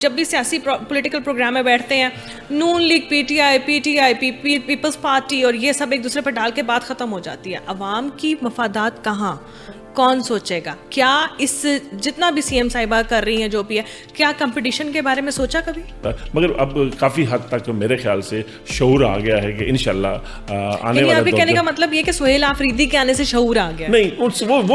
جب بھی سیاسی پولیٹیکل پروگرام میں بیٹھتے ہیں نون league P T I peoples party اور یہ سب ایک دوسرے پر ڈال کے بات ختم ہو جاتی ہے. عوام کی مفادات کہاں, کون سوچے گا؟ کیا اس جتنا بھی سی ایم صاحبہ کر رہی ہیں جو بھی ہے, کیا کمپٹیشن کے بارے میں سوچا کبھی؟ مگر اب کافی حد تک میرے خیال سے شعور آ گیا ہے کہ انشاءاللہ آنے والا آپ کے کہنے کا مطلب یہ کہ سہیل آفریدی کے آنے سے شعور آ گیا؟ نہیں, وہ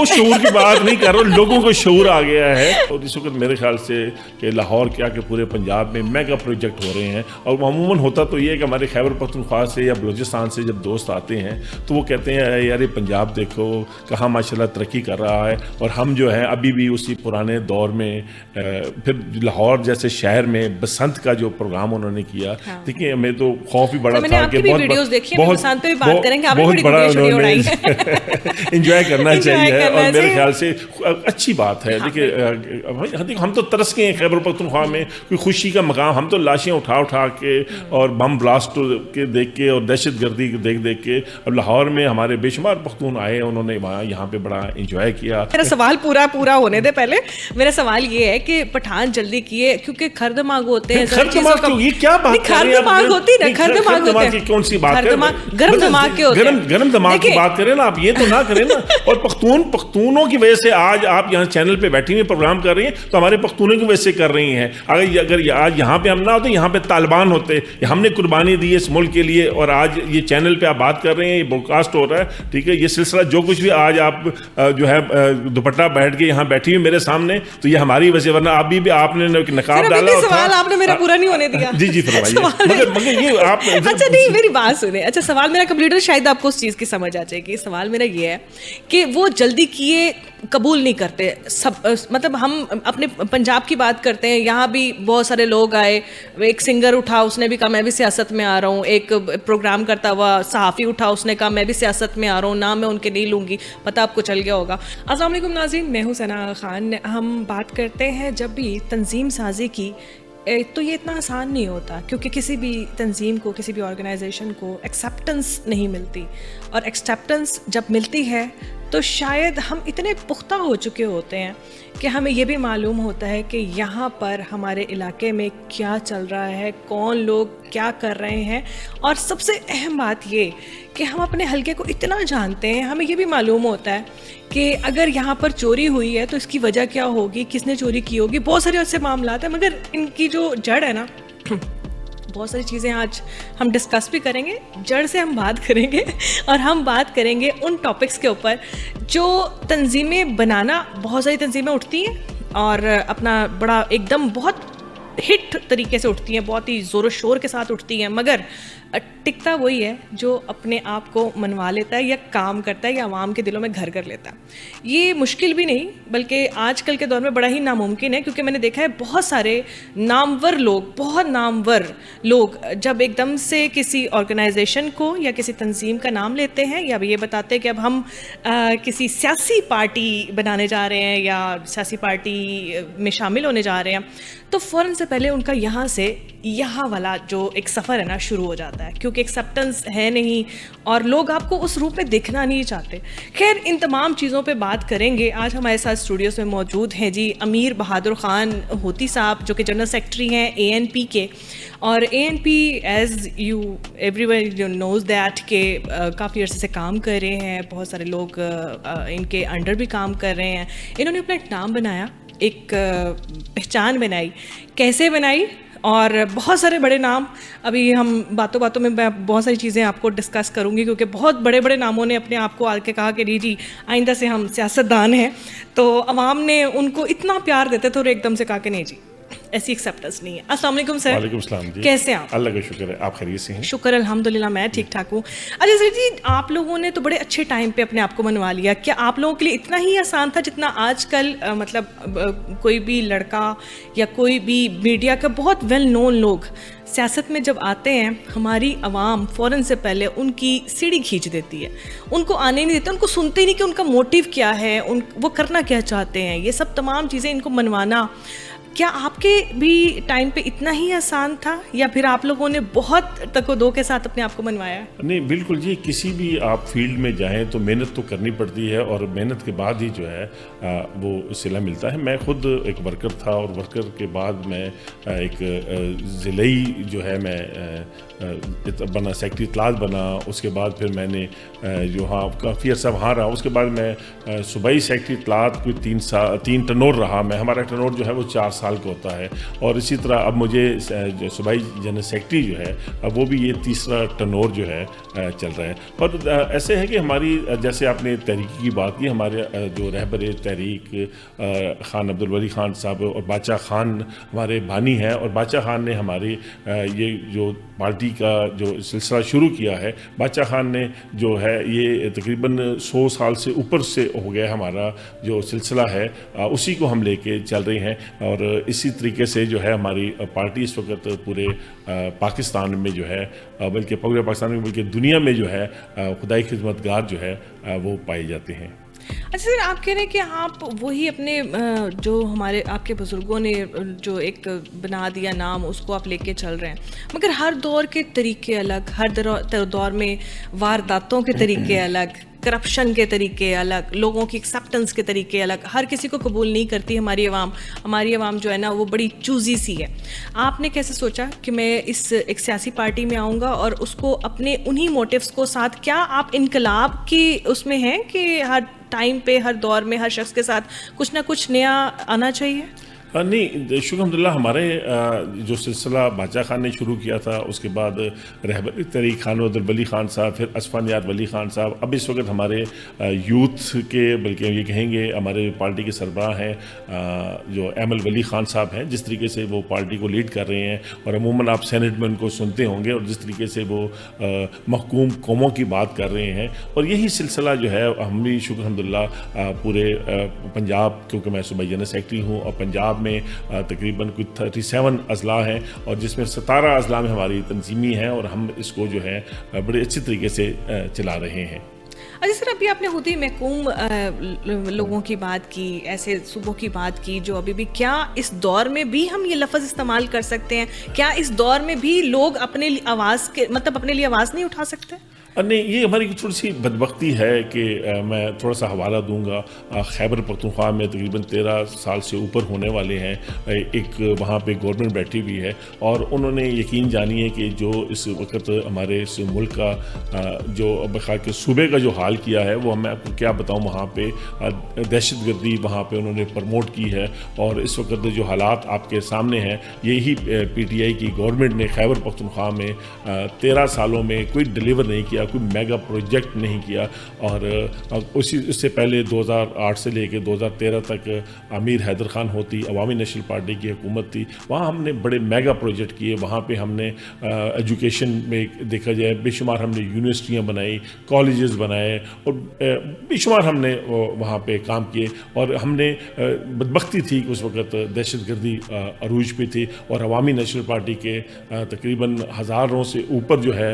شعور کی بات نہیں کر رہا, لوگوں کو شعور آ گیا ہے. اور اس وقت میرے خیال سے کہ لاہور کیا کہ پورے پنجاب میں میگا پروجیکٹ ہو رہے ہیں, اور عموماً ہوتا تو یہ ہے کہ ہمارے خیبر پختونخوا سے یا بلوچستان سے جب دوست آتے ہیں تو وہ کہتے ہیں یار یہ پنجاب دیکھو کہاں ماشاءاللہ ترقی کر رہا ہے, اور ہم جو ہیں ابھی بھی اسی پرانے دور میں. پھر لاہور جیسے شہر میں بسنت کا جو پروگرام انہوں نے کیا, دیکھیں ہمیں تو خوف بھی بڑا تھا کہ بہت بڑا انہوں نے انجوائے کرنا چاہیے, اور میرے خیال سے اچھی بات ہے. دیکھیں ہم تو ترس گئے ہیں خیبر پختونخوا میں کوئی خوشی کا مقام, ہم تو لاشیں اٹھا کے اور بم بلاسٹ کے دیکھ کے اور دہشت گردی دیکھ کے, اور لاہور میں ہمارے بے شمار پختون آئے, انہوں نے وہاں یہاں پہ بڑا انجوائے کیا. میرا سوال پورا ہونے دے پہلے. میرا سوال یہ ہے کہ پٹھان جلدی کیے کیونکہ خر دماغ ہوتے ہیں. خر دماغ یہ کیا بات کر رہے ہیں؟ خر دماغ ہوتی ہے نا, خر دماغ ہوتے ہیں. کون سی بات کر رہے ہیں؟ گرم دماغ کے ہوتے ہیں. گرم دماغ کی بات کریں نا آپ, یہ تو نہ کریں نا. اور پختونوں کی وجہ سے آج آپ یہاں چینل پہ بیٹھی ہوئی پروگرام کر رہی ہیں تو ہمارے پختونوں کی وجہ سے کر رہی ہیں. اگر آج یہاں پہ ہم نہ ہوتے, یہاں پہ طالبان ہوتے, ہم نے قربانی دی اس ملک کے لیے, اور آج یہ چینل پہ آپ بات کر رہے ہیں, یہ براڈ کاسٹ ہو رہا ہے, ٹھیک ہے. یہ سلسلہ جو کچھ بھی آج آپ جو ہے دوپٹہ بیٹھ کے یہاں بیٹھی ہوئی میرے سامنے, تو یہ ہماری وجہ, ورنہ ابھی بھی آپ نے نقاب ڈالا ہوتا. سوال آپ نے میرا پورا نہیں ہونے دیا. جی فرمائیے. مگر یہ آپ اچھا نہیں, میری بات سنیں. اچھا سوال میرا کمپلیٹ ہو, شاید آپ کو اس چیز کی سمجھ آ جائے گی. سوال میرا یہ ہے کہ وہ جلدی کیے قبول نہیں کرتے سب, مطلب ہم اپنے پنجاب کی بات کرتے ہیں, یہاں بھی بہت سارے لوگ آئے, ایک سنگر اٹھا اس نے بھی کہا میں بھی سیاست میں آ رہا ہوں, ایک پروگرام کرتا ہوا صحافی اٹھا اس نے کہا میں بھی سیاست میں آ رہا ہوں, نام میں ان کے نہیں لوں گی, پتہ آپ کو چل گیا ہوگا. السلام علیکم ناظرین, میں ہوں ثنا خان. ہم بات کرتے ہیں جب بھی تنظیم سازی کی, تو یہ اتنا آسان نہیں ہوتا, کیونکہ کسی بھی تنظیم کو, کسی بھی آرگنائزیشن کو ایکسیپٹنس نہیں ملتی, اور ایکسیپٹنس جب ملتی ہے تو شاید ہم اتنے پختہ ہو چکے ہوتے ہیں کہ ہمیں یہ بھی معلوم ہوتا ہے کہ یہاں پر ہمارے علاقے میں کیا چل رہا ہے, کون لوگ کیا کر رہے ہیں, اور سب سے اہم بات یہ کہ ہم اپنے حلقے کو اتنا جانتے ہیں, ہمیں یہ بھی معلوم ہوتا ہے کہ اگر یہاں پر چوری ہوئی ہے تو اس کی وجہ کیا ہوگی, کس نے چوری کی ہوگی, بہت سارے ایسے معاملات ہیں. مگر ان کی جو جڑ ہے نا, بہت ساری چیزیں آج ہم ڈسکس بھی کریں گے, جڑ سے ہم بات کریں گے, اور ہم بات کریں گے ان ٹاپکس کے اوپر جو تنظیمیں بنانا, بہت ساری تنظیمیں اٹھتی ہیں اور اپنا بڑا ایک دم بہت ہٹ طریقے سے اٹھتی ہیں, بہت ہی زور و شور کے ساتھ اٹھتی ہیں, مگر ٹکتا وہی ہے جو اپنے آپ کو منوا لیتا ہے یا کام کرتا ہے یا عوام کے دلوں میں گھر کر لیتا ہے. یہ مشکل بھی نہیں بلکہ آج کل کے دور میں بڑا ہی ناممکن ہے, کیونکہ میں نے دیکھا ہے بہت سارے بہت نامور لوگ جب ایک دم سے کسی آرگنائزیشن کو یا کسی تنظیم کا نام لیتے ہیں, یا یہ بتاتے ہیں کہ اب ہم کسی سیاسی پارٹی بنانے جا رہے ہیں یا سیاسی پارٹی میں شامل ہونے جا رہے ہیں, تو فوراً سے پہلے ان کا یہاں سے یہاں والا جو ایک سفر ہے نا شروع ہو جاتا ہے, کیونکہ ایکسیپٹنس ہے نہیں اور لوگ آپ کو اس روپ میں دیکھنا نہیں چاہتے. خیر, ان تمام چیزوں پہ بات کریں گے. آج ہمارے ساتھ اسٹوڈیوز میں موجود ہیں جی امیر بہادر خان ہوتی صاحب, جو کہ جنرل سیکرٹری ہیں ANP کے, اور ANP as you every one knows that کہ کافی عرصے سے کام کر رہے ہیں, بہت سارے لوگ ان کے انڈر بھی کام کر رہے ہیں. انہوں نے اپنا ایک نام بنایا, ایک پہچان بنائی. کیسے بنائی؟ اور بہت سارے بڑے نام, ابھی ہم باتوں میں بہت ساری چیزیں آپ کو ڈسکس کروں گی, کیونکہ بہت بڑے ناموں نے اپنے آپ کو آ کے کہا کہ جی آئندہ سے ہم سیاستدان ہیں, تو عوام نے ان کو اتنا پیار دیتے تھے اور ایک دم سے کہا کہ نہیں جی ایسی ایکسیپٹنس نہیں ہے. السلام علیکم سر. وعلیکم السلام جی. کیسے ہیں آپ؟ اللہ کا شکر ہے, آپ خیریت سے ہیں؟ شکر الحمدللہ, میں ٹھیک ٹھاک ہوں. اچھا سر جی, آپ لوگوں نے تو بڑے اچھے ٹائم پہ اپنے آپ کو منوا لیا. کیا آپ لوگوں کے لیے اتنا ہی آسان تھا جتنا آج کل مطلب کوئی بھی لڑکا یا کوئی بھی میڈیا کا بہت ویل نون لوگ سیاست میں جب آتے ہیں, ہماری عوام فوراً سے پہلے ان کی سیڑھی کھینچ دیتی ہے, ان کو آنے نہیں دیتے, ان کو سنتے ہی نہیں کہ ان کا موٹیو کیا ہے, وہ کرنا کیا چاہتے ہیں. یہ سب تمام چیزیں ان کو منوانا, کیا آپ آپ کے بھی ٹائم پہ اتنا ہی آسان تھا یا پھر آپ لوگوں نے بہت تک و دو کے ساتھ اپنے آپ کو منوایا؟ نہیں بالکل جی، کسی بھی آپ فیلڈ میں جائیں تو محنت تو کرنی پڑتی ہے، اور محنت کے بعد ہی جو ہے وہ صلہ ملتا ہے. میں خود ایک ورکر تھا، اور ورکر کے بعد میں ایک ضلعی جو ہے میں بنا، سیکٹری اطلاعات بنا. اس کے بعد پھر میں نے جو ہاں کافی عرصہ وہاں رہا. اس کے بعد میں صوبائی سیکٹری اطلاعات کوئی 3 ٹنور رہا میں. ہمارا ٹنور جو ہے وہ 4 سال کا ہوتا ہے، اور اسی طرح اب مجھے جو صوبائی جنرل سیکٹری جو ہے اب وہ بھی یہ تیسرا ٹنور جو ہے چل رہا ہے. اور ایسے ہے کہ ہماری، جیسے آپ نے تحریک کی بات کی، ہمارے جو رہبر تحریک خان عبدالولی خان صاحب اور باچا خان ہمارے بانی ہیں، اور باچا خان نے ہماری یہ جو پارٹی کا جو سلسلہ شروع کیا ہے، باچا خان نے جو ہے یہ تقریباً 100 سال سے اوپر سے ہو گیا ہمارا جو سلسلہ ہے، اسی کو ہم لے کے چل رہے ہیں. اور اسی طریقے سے جو ہے ہماری پارٹی اس وقت پورے پاکستان میں جو ہے، بلکہ پورے پاکستان میں بلکہ دنیا میں جو ہے خدائی خدمتگار جو ہے وہ پائے جاتے ہیں. اچھا سر، آپ کہہ رہے ہیں کہ آپ وہی اپنے جو ہمارے آپ کے بزرگوں نے جو ایک بنا دیا نام، اس کو آپ لے کے چل رہے ہیں، مگر ہر دور کے طریقے الگ، ہر دور میں وارداتوں کے طریقے الگ، کرپشن کے طریقے الگ، لوگوں کی ایکسیپٹنس کے طریقے الگ. ہر کسی کو قبول نہیں کرتی ہماری عوام جو ہے نا وہ بڑی چوزی سی ہے. آپ نے کیسے سوچا کہ میں اس ایک سیاسی پارٹی میں آؤں گا اور اس کو اپنے انہی موٹیوز کو ساتھ، کیا آپ انقلاب کی اس میں ہیں کہ ہر ٹائم پہ، ہر دور میں ہر شخص کے ساتھ کچھ نہ کچھ نیا آنا چاہیے؟ نہیں، شکر الحمدللہ. ہمارے جو سلسلہ باچا خان نے شروع کیا تھا، اس کے بعد رہبر تحریک خان عبدالولی خان صاحب، پھر اسفان یار ولی خان صاحب، اب اس وقت ہمارے یوتھ کے، بلکہ یہ کہیں گے ہمارے پارٹی کے سربراہ ہیں جو ایمل ولی خان صاحب ہیں، جس طریقے سے وہ پارٹی کو لیڈ کر رہے ہیں. اور عموماً آپ سینٹ میں ان کو سنتے ہوں گے، اور جس طریقے سے وہ محکوم قوموں کی بات کر رہے ہیں. اور یہی سلسلہ جو ہے ہم بھی شکر الحمدللہ پورے پنجاب، کیونکہ میں صوبائی جنرل سیکٹری ہوں، اور پنجاب میں تقریباً کوئی 37 اضلاع ہیں، اور جس میں 17 اضلاع میں ہماری تنظیمی ہیں، اور ہم اس کو جو ہے بڑے اچھی طریقے سے چلا رہے ہیں. اچھا سر، ابھی آپ نے خود ہی محکوم لوگوں کی بات کی، ایسے صوبوں کی بات کی جو ابھی بھی، کیا اس دور میں بھی ہم یہ لفظ استعمال کر سکتے ہیں؟ کیا اس دور میں بھی لوگ اپنے آواز کے مطلب اپنے لیے آواز نہیں اٹھا سکتے؟ نہیں، یہ ہماری تھوڑی سی بدبختی ہے کہ میں تھوڑا سا حوالہ دوں گا. خیبر پختونخوا میں تقریباً 13 سال سے اوپر ہونے والے ہیں. ایک وہاں پہ گورنمنٹ بیٹھی ہوئی ہے، اور انہوں نے یقین جانی ہے کہ جو اس وقت ہمارے اس ملک کا جو بخار کے صوبے کا جو حال کیا ہے، وہ میں آپ کو کیا بتاؤں. وہاں پہ دہشت گردی وہاں پہ انہوں نے پروموٹ کی ہے، اور اس وقت جو حالات آپ کے سامنے ہیں، یہی پی ٹی آئی کی گورنمنٹ نے خیبر پختونخوا میں 13 سالوں میں کوئی ڈیلیور نہیں کیا، کوئی میگا پروجیکٹ نہیں کیا. اور اس سے پہلے 2008 سے لے کے 2013 تک امیر حیدر خان ہوتی عوامی نیشنل پارٹی کی حکومت تھی. وہاں ہم نے بڑے میگا پروجیکٹ کیے. وہاں پہ ہم نے ایجوکیشن میں دیکھا جائے بے شمار ہم نے یونیورسٹیاں بنائی، کالجز بنائے، اور بے شمار ہم نے وہاں پہ کام کیے. اور ہم نے بدبختی تھی کہ اس وقت دہشت گردی عروج پہ تھی، اور عوامی نیشنل پارٹی کے تقریباً ہزاروں سے اوپر جو ہے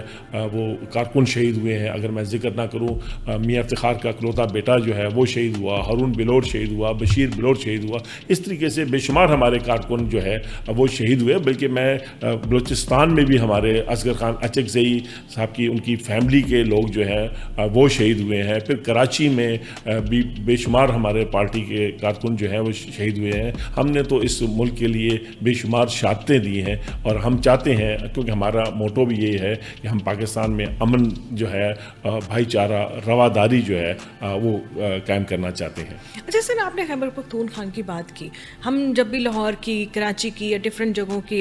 وہ کارکن شہید ہوئے ہیں. اگر میں ذکر نہ کروں، میاں افتخار کا اکلوتا بیٹا جو ہے وہ شہید ہوا، ہارون بلور شہید ہوا، بشیر بلور شہید ہوا. اس طریقے سے بے شمار ہمارے کارکن جو ہے وہ شہید ہوئے. بلکہ میں بلوچستان میں بھی ہمارے اصغر خان اچکزئی صاحب کی، ان کی فیملی کے لوگ جو ہے وہ شہید ہوئے ہیں. پھر کراچی میں بھی بے شمار ہمارے پارٹی کے کارکن جو ہیں وہ شہید ہوئے ہیں. ہم نے تو اس ملک کے لیے بے شمار شہادتیں دی ہیں، اور ہم چاہتے ہیں، کیونکہ ہمارا موٹو بھی یہ ہے کہ ہم پاکستان میں امن جو ہے، بھائی چارہ، رواداری جو ہے وہ قائم کرنا چاہتے ہیں. اچھا سر، آپ نے خیبر پختونخوا کی بات کی. ہم جب بھی لاہور کی، کراچی کی یا ڈفرینٹ جگہوں کی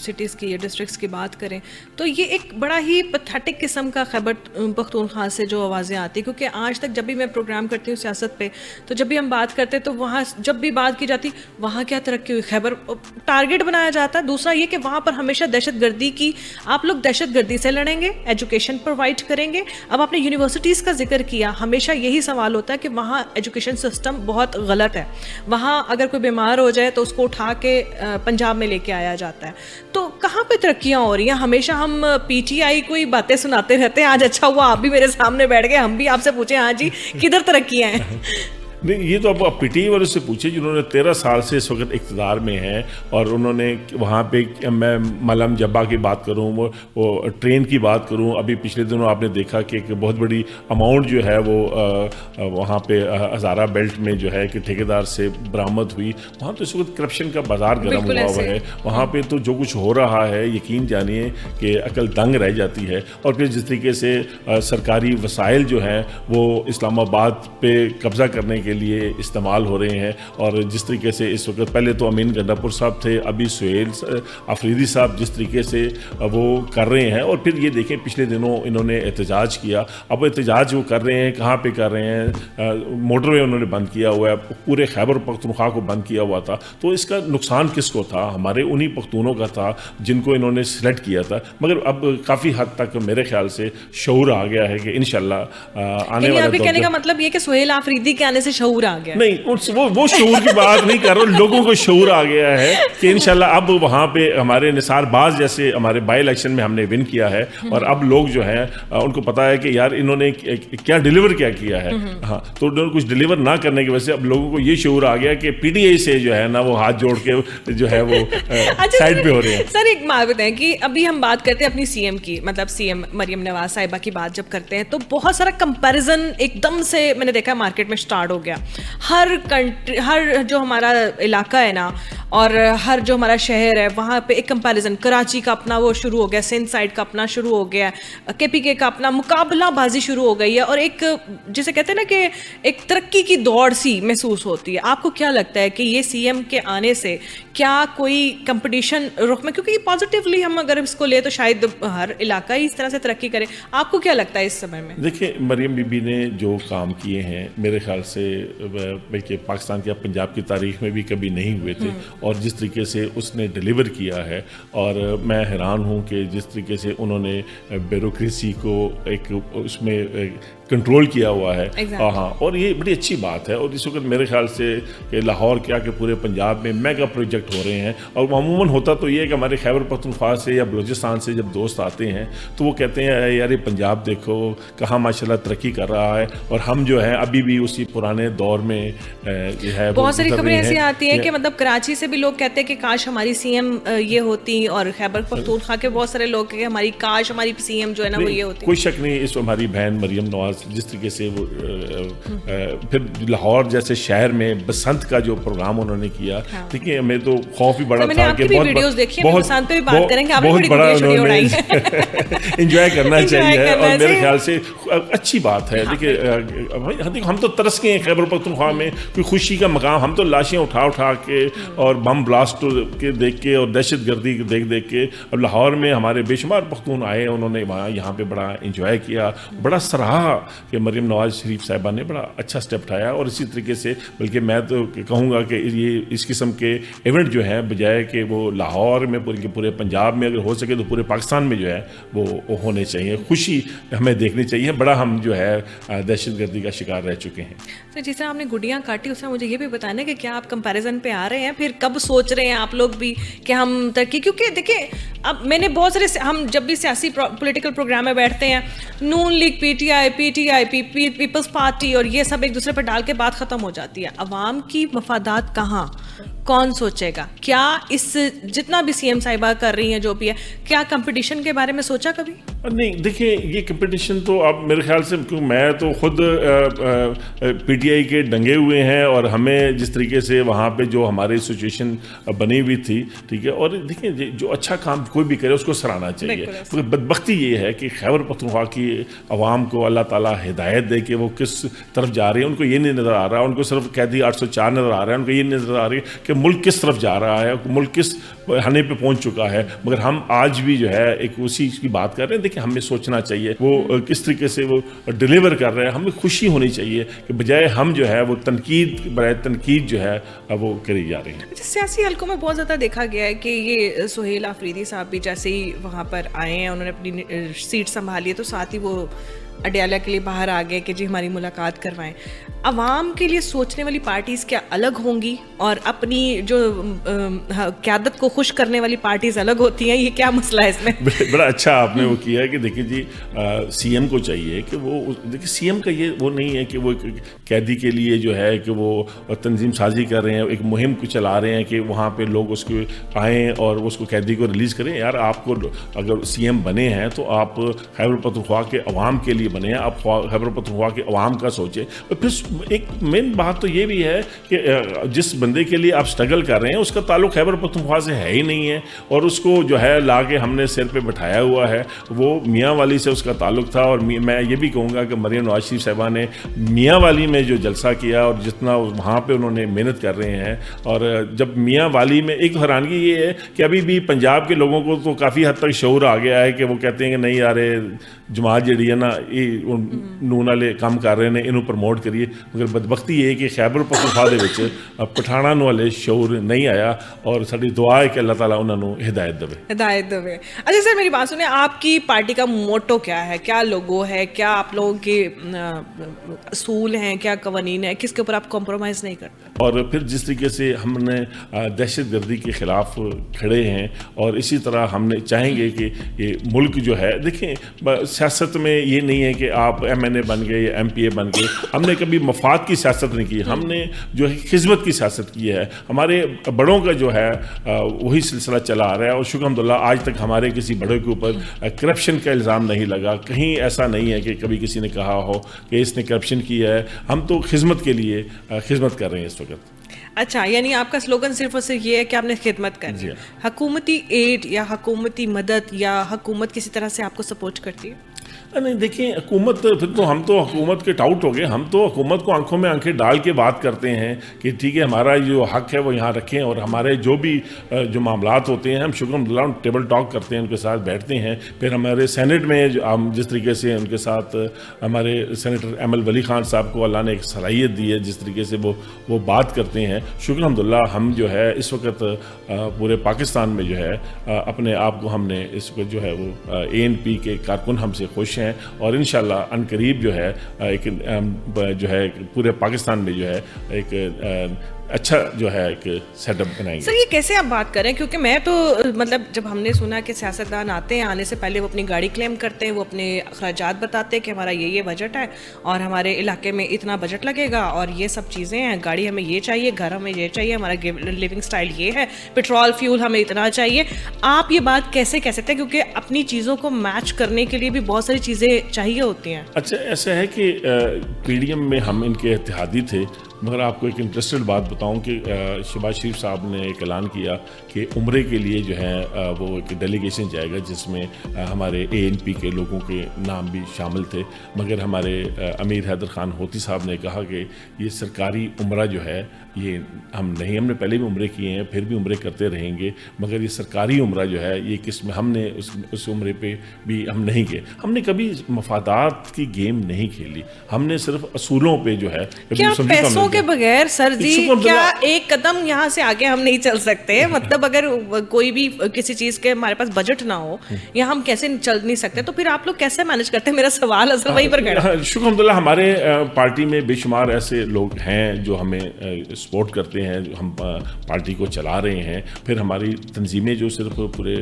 سٹیز کی یا ڈسٹرکٹس کی بات کریں تو یہ ایک بڑا ہی پتھیٹک قسم کا خیبر پختونخوا سے جو آوازیں آتی، کیونکہ آج تک جب بھی میں پروگرام کرتی ہوں سیاست پہ، تو جب بھی ہم بات کرتے تو وہاں جب بھی بات کی جاتی وہاں کیا ترقی ہوئی، خیبر ٹارگٹ بنایا جاتا. دوسرا یہ کہ وہاں پر ہمیشہ دہشت گردی کی، آپ لوگ دہشت گردی سے لڑیں گے، ایجوکیشن پرووائڈ کریں گے. اب آپ نے یونیورسٹیز کا ذکر کیا، ہمیشہ یہی سوال ہوتا ہے کہ وہاں ایجوکیشن سسٹم بہت غلط ہے. وہاں اگر کوئی بیمار ہو جائے تو اس کو اٹھا کے پنجاب میں لے کے آیا جاتا ہے. تو کہاں پہ ترقیاں ہو رہی ہیں؟ ہمیشہ ہم پی ٹی آئی کوئی باتیں سناتے رہتے ہیں. آج اچھا ہوا آپ بھی میرے سامنے بیٹھ گئے، ہم بھی آپ سے پوچھیں ہاں جی کدھر ترقیاں ہیں؟ نہیں یہ تو آپ پی ٹی آئی والوں سے پوچھیں جنہوں نے 13 سال سے اس وقت اقتدار میں ہیں اور انہوں نے وہاں پہ میں ملم جبا کی بات کروں وہ ٹرین کی بات کروں ابھی پچھلے دنوں آپ نے دیکھا کہ ایک بہت بڑی اماؤنٹ جو ہے وہ وہاں پہ ہزارہ بیلٹ میں جو ہے کہ ٹھیکیدار سے برآمد ہوئی وہاں تو اس وقت کرپشن کا بازار گرم ہوا ہے وہاں پہ تو جو کچھ ہو رہا ہے یقین جانیے کہ عقل دنگ رہ جاتی ہے اور پھر جس طریقے سے سرکاری وسائل جو ہیں وہ اسلام آباد پہ قبضہ کرنے کے لیے استعمال ہو رہے ہیں اور جس طریقے سے اس وقت پہلے تو امین گنڈاپور صاحب تھے ابھی سہیل آفریدی صاحب جس طریقے سے وہ کر رہے ہیں اور پھر یہ دیکھیں پچھلے دنوں انہوں نے احتجاج کیا اب احتجاج وہ کر رہے ہیں کہاں پہ کر رہے ہیں موٹر وے انہوں نے بند کیا ہوا ہے پورے خیبر پختونخوا کو بند کیا ہوا تھا تو اس کا نقصان کس کو تھا ہمارے انہی پختونوں کا تھا جن کو انہوں نے سلیکٹ کیا تھا مگر اب کافی حد تک میرے خیال سے شعور آ گیا ہے کہ انشاءاللہ آنے والے کہنے کا مطلب یہ کہ سہیل آفریدی کے آنے سے شعور آ گیا نہیں وہ شعور کی بات نہیں کر رہا لوگوں کو شعور آ گیا ہے کہ انشاءاللہ اب وہاں پہ ہمارے نثار باز جیسے ہمارے بائی الیکشن میں ہم نے ون کیا ہے اور اب لوگ جو ہیں ان کو پتا ہے کہ یار انہوں نے کیا ڈیلیور کیا ہے ہاں تو انہوں نے کچھ ڈیلیور نہ کرنے کی وجہ سے اب لوگوں کو یہ شعور آ گیا کہ پی ٹی آئی سے جو ہے نا وہ ہاتھ جوڑ کے جو ہے وہ سائڈ پہ ہو رہے ہیں سر ایک بات بتائیں کہ ابھی ہم بات کرتے ہیں اپنی سی ایم کی مطلب سی ایم مریم نواز صاحبہ کی بات جب کرتے ہیں تو بہت سارا کمپیریزن ایک دم سے میں نے دیکھا مارکیٹ میں سٹارٹ ہو گیا ہر جو ہمارا علاقہ ہے نا اور ہر جو ہمارا شہر ہے وہاں پہ ایک کمپیریزن کراچی کا اپنا وہ شروع ہو گیا سندھ سائڈ کا اپنا شروع ہو گیا کے پی کے کا اپنا مقابلہ بازی شروع ہو گئی ہے اور ایک جسے کہتے ہیں نا کہ ایک ترقی کی دوڑ سی محسوس ہوتی ہے آپ کو کیا لگتا ہے کہ یہ سی ایم کے آنے سے کیا کوئی کمپٹیشن رخ میں کیونکہ یہ پازیٹیولی ہم اگر اس کو لے تو شاید ہر علاقہ ہی اس طرح سے ترقی کرے آپ کو کیا لگتا ہے اس سمے میں دیکھیں مریم بی بی نے جو کام کیے ہیں میرے خیال سے بلکہ پاکستان یا پنجاب کی تاریخ میں بھی کبھی نہیں ہوئے تھے اور جس طریقے سے اس نے ڈیلیور کیا ہے اور میں حیران ہوں کہ جس طریقے سے انہوں نے بیوروکریسی کو ایک اس میں کنٹرول کیا ہوا ہے ہاں اور یہ بڑی اچھی بات ہے اور اس وقت میرے خیال سے کہ لاہور کیا کہ پورے پنجاب میں میگا پروجیکٹ ہو رہے ہیں اور عموماً ہوتا تو یہ ہے کہ ہمارے خیبر پختونخوا سے یا بلوچستان سے جب دوست آتے ہیں تو وہ کہتے ہیں یار یہ پنجاب دیکھو کہاں ماشاءاللہ ترقی کر رہا ہے اور ہم جو ہیں ابھی بھی اسی پرانے دور میں جو ہے بہت ساری خبریں ایسی آتی ہیں کہ مطلب کراچی سے بھی لوگ کہتے ہیں کہ کاش ہماری سی ایم یہ ہوتی اور خیبر پختونخوا کے بہت سارے لوگ کہ ہماری کاش ہماری سی ایم جو ہے نا وہ یہ ہوتی. کوئی شک نہیں اس ہماری بہن مریم نواز جس طریقے سے وہ پھر لاہور جیسے شہر میں بسنت کا جو پروگرام انہوں نے کیا دیکھیں ہمیں تو خوف بھی بڑا تھا کہ بہت بڑا انہوں نے انجوائے کرنا چاہیے اور میرے خیال سے اچھی بات ہے. دیکھیں ہم تو ترس گئے ہیں خیبر پختونخوا میں کوئی خوشی کا مقام ہم تو لاشیں اٹھا کے اور بم بلاسٹ کے دیکھ کے اور دہشت گردی دیکھ کے اور لاہور میں ہمارے بے شمار پختون آئے انہوں نے وہاں یہاں پہ بڑا انجوائے کیا بڑا سراہا کہ مریم نواز شریف صاحبہ نے بڑا اچھا سٹیپ اٹھایا اور اسی طریقے سے بلکہ میں تو کہوں گا کہ یہ اس قسم کے ایونٹ جو ہیں بجائے کہ وہ لاہور میں پورے پنجاب میں اگر ہو سکے تو پورے پاکستان میں جو ہے وہ ہونے چاہیے خوشی ہمیں دیکھنی چاہیے بڑا ہم جو ہے دہشت گردی کا شکار رہ چکے ہیں. تو جس طرح آپ نے گڈیاں کاٹی اس میں مجھے یہ بھی بتانا کہ کیا آپ کمپیریزن پہ آ رہے ہیں پھر کب سوچ رہے ہیں آپ لوگ بھی کہ ہم ترقی کیونکہ دیکھیں اب میں نے بہت سارے ہم جب بھی سیاسی پولیٹیکل پروگرام میں بیٹھتے ہیں نون league P T I peoples party اور یہ سب ایک دوسرے پہ ڈال کے بات ختم ہو جاتی ہے. عوام کی مفادات کہاں کون سوچے گا کیا اس جتنا بھی سی ایم صاحبہ کر رہی ہیں جو بھی ہے کیا کمپٹیشن کے بارے میں سوچا کبھی؟ نہیں دیکھیں یہ کمپٹیشن تو اب میرے خیال سے میں تو خود پی ٹی آئی کے ڈنگے ہوئے ہیں اور ہمیں جس طریقے سے وہاں پہ جو ہماری سچویشن بنی ہوئی تھی ٹھیک ہے اور دیکھیں جو اچھا کام کوئی بھی کرے اس کو سراہنا چاہیے. بدبختی یہ ہے کہ خیبر پختونخوا کی عوام کو اللہ تعالیٰ ہدایت دے کہ وہ کس طرف جا رہی ہے ان کو یہ نہیں نظر آ رہا ان کو صرف قیدی 804 نظر آ رہا ہے ان کو یہ نظر آ رہی ہے کہ ملک کس طرف جا رہا ہے ملک کس ہنے پہ پہنچ چکا ہے. مگر ہم آج بھی جو ہے ایک اسی کی بات کر رہے ہیں. دیکھیں ہمیں سوچنا چاہیے وہ کس طریقے سے وہ ڈیلیور کر رہے ہیں ہمیں خوشی ہونی چاہیے کہ بجائے ہم جو ہے وہ تنقید جو ہے وہ کری جا رہی ہے. سیاسی حلقوں میں بہت زیادہ دیکھا گیا ہے کہ یہ سہیل آفریدی صاحب بھی جیسے ہی وہاں پر آئے ہیں انہوں نے اپنی سیٹ سنبھالی ہے تو ساتھ ہی وہ اڈیالہ کے لیے باہر آ گئے کہ جی ہماری ملاقات کروائیں. عوام کے لیے سوچنے والی پارٹیز کیا الگ ہوں گی اور اپنی جو قیادت کو خوش کرنے والی پارٹیز الگ ہوتی ہیں, یہ کیا مسئلہ ہے اس میں؟ بڑا اچھا آپ نے وہ کیا ہے کہ دیکھیں جی سی ایم کو چاہیے کہ وہ دیکھیں سی ایم کا یہ وہ نہیں ہے کہ وہ قیدی کے لیے جو ہے کہ وہ تنظیم سازی کر رہے ہیں, ایک مہم کو چلا رہے ہیں کہ وہاں پہ لوگ اس کو آئیں اور اس کو قیدی کو ریلیز کریں. یار آپ کو اگر سی ایم بنے ہیں تو آپ خیبر پختونخوا کے عوام کے لیے بنے ہیں, آپ خیبر پختونخوا کے عوام کا سوچیں. اور پھر ایک مین بات تو یہ بھی ہے کہ جس بندے کے لیے آپ اسٹرگل کر رہے ہیں اس کا تعلق خیبر پختونخوا سے ہے ہی نہیں ہے, اور اس کو جو ہے لا کے ہم نے سر پہ بٹھایا ہوا ہے. وہ میاں والی سے اس کا تعلق تھا, اور میں یہ بھی کہوں گا کہ مریم نواز شریف صاحبہ نے میاں والی میں جو جلسہ کیا اور جتنا وہاں پہ انہوں نے محنت کر رہے ہیں, اور جب میاں والی میں ایک حیرانگی یہ ہے کہ ابھی بھی پنجاب کے لوگوں کو تو کافی حد تک شعور آ گیا ہے کہ وہ کہتے ہیں کہ نہیں یار جماعت جڑی ہے نا یہ نون والے کام کر رہے ہیں انہوں پروموٹ کریے. مگر بدبختی یہ ہے کہ خیبر پختونخوا دے وچ پٹھاناں والے شعور نہیں آیا, اور ساری دعا ہے کہ اللہ تعالیٰ انہوں نے ہدایت دے. اچھا سر میری بات سنیں, آپ کی پارٹی کا موٹو کیا ہے, کیا لوگو ہے, کیا آپ لوگوں کے اصول ہیں, کیا قوانین ہیں, کس کے اوپر آپ کمپرومائز نہیں کرتے؟ اور پھر جس طریقے سے ہم نے دہشت گردی کے خلاف کھڑے ہیں, اور اسی طرح ہم نے چاہیں گے کہ یہ ملک جو ہے دیکھیں سیاست میں یہ نہیں ہے کہ آپ ایم این اے بن گئے یا ایم پی اے بن گئے. ہم نے کبھی مفاد کی سیاست نہیں کی, ہم نے جو ہے خدمت کی سیاست کی ہے. ہمارے بڑوں کا جو ہے وہی سلسلہ چلا آ رہا ہے, اور شکر الحمدللہ آج تک ہمارے کسی بڑے کے اوپر کرپشن کا الزام نہیں لگا. کہیں ایسا نہیں ہے کہ کبھی کسی نے کہا ہو کہ اس نے کرپشن کیا ہے. ہم تو خدمت کے لیے خدمت کر رہے ہیں اس وقت. اچھا, یعنی آپ کا سلوگن صرف اور صرف یہ ہے کہ آپ نے خدمت کرنی ہے. حکومتی ایڈ یا حکومتی مدد یا حکومت کسی طرح سے آپ کو سپورٹ کرتی ہے؟ نہیں دیکھیں حکومت پھر تو ہم تو حکومت کے ٹاؤٹ ہو گئے. ہم تو حکومت کو آنکھوں میں آنکھیں ڈال کے بات کرتے ہیں کہ ٹھیک ہے ہمارا جو حق ہے وہ یہاں رکھیں, اور ہمارے جو بھی جو معاملات ہوتے ہیں ہم شکر الحمدللہ ٹیبل ٹاک کرتے ہیں, ان کے ساتھ بیٹھتے ہیں. پھر ہمارے سینٹ میں ہم جس طریقے سے ان کے ساتھ ہمارے سینیٹر ایم ایل ولی خان صاحب کو اللہ نے ایک صلاحیت دی ہے, جس طریقے سے وہ بات کرتے ہیں. شکر الحمدللہ ہم جو ہے اس وقت پورے پاکستان میں جو ہے اپنے آپ کو ہم نے اس وقت جو ہے وہ اے این پی کے کارکن ہم سے خوش ہیں, اور انشاءاللہ ان قریب جو ہے ایک جو ہے پورے پاکستان میں جو ہے ایک اچھا جو ہے ایک سیٹ اپ بنائیں گے. سر یہ کیسے آپ بات کریں, کیونکہ میں تو مطلب جب ہم نے سنا کہ سیاستدان آتے ہیں, آنے سے پہلے وہ اپنی گاڑی کلیم کرتے ہیں, وہ اپنے اخراجات بتاتے ہیں کہ ہمارا یہ بجٹ ہے اور ہمارے علاقے میں اتنا بجٹ لگے گا اور یہ سب چیزیں ہیں, گاڑی ہمیں یہ چاہیے, گھر ہمیں یہ چاہیے, ہمارا لیونگ سٹائل یہ ہے, پیٹرول فیول ہمیں اتنا چاہیے. آپ یہ بات کیسے کہہ سکتے ہیں, کیونکہ اپنی چیزوں کو میچ کرنے کے لیے بھی بہت ساری چیزیں چاہیے ہوتی ہیں. اچھا ایسا ہے کہ پی ڈی ایم میں ہم ان کے اتحادی تھے, مگر آپ کو ایک انٹرسٹڈ بات بتاؤں کہ شہباز شریف صاحب نے ایک اعلان کیا کہ عمرے کے لیے جو ہے وہ ایک ڈیلیگیشن جائے گا, جس میں ہمارے اے این پی کے لوگوں کے نام بھی شامل تھے. مگر ہمارے امیر حیدر خان ہوتی صاحب نے کہا کہ یہ سرکاری عمرہ جو ہے یہ ہم نے پہلے بھی عمرے کیے ہیں, پھر بھی عمرے کرتے رہیں گے, مگر یہ سرکاری عمرہ جو ہے یہ کس میں ہم نے اس عمرے پہ بھی ہم نہیں گئے. ہم نے کبھی مفادات کی گیم نہیں کھیلی, ہم نے صرف اصولوں پہ جو ہے. کیا پیسوں کے بغیر سر جی کیا ایک قدم یہاں سے آگے ہم نہیں چل سکتے؟ مطلب اگر کوئی بھی کسی چیز کے ہمارے پاس بجٹ نہ ہو یا ہم کیسے چل نہیں سکتے, تو پھر آپ لوگ کیسے مینج کرتے ہیں؟ میرا سوال اصل وہیں پر کھڑا ہے. شکر الحمدللہ ہمارے پارٹی میں بے شمار ایسے لوگ ہیں جو ہمیں سپورٹ کرتے ہیں, جو ہم پارٹی کو چلا رہے ہیں. پھر ہماری تنظیمیں جو صرف پورے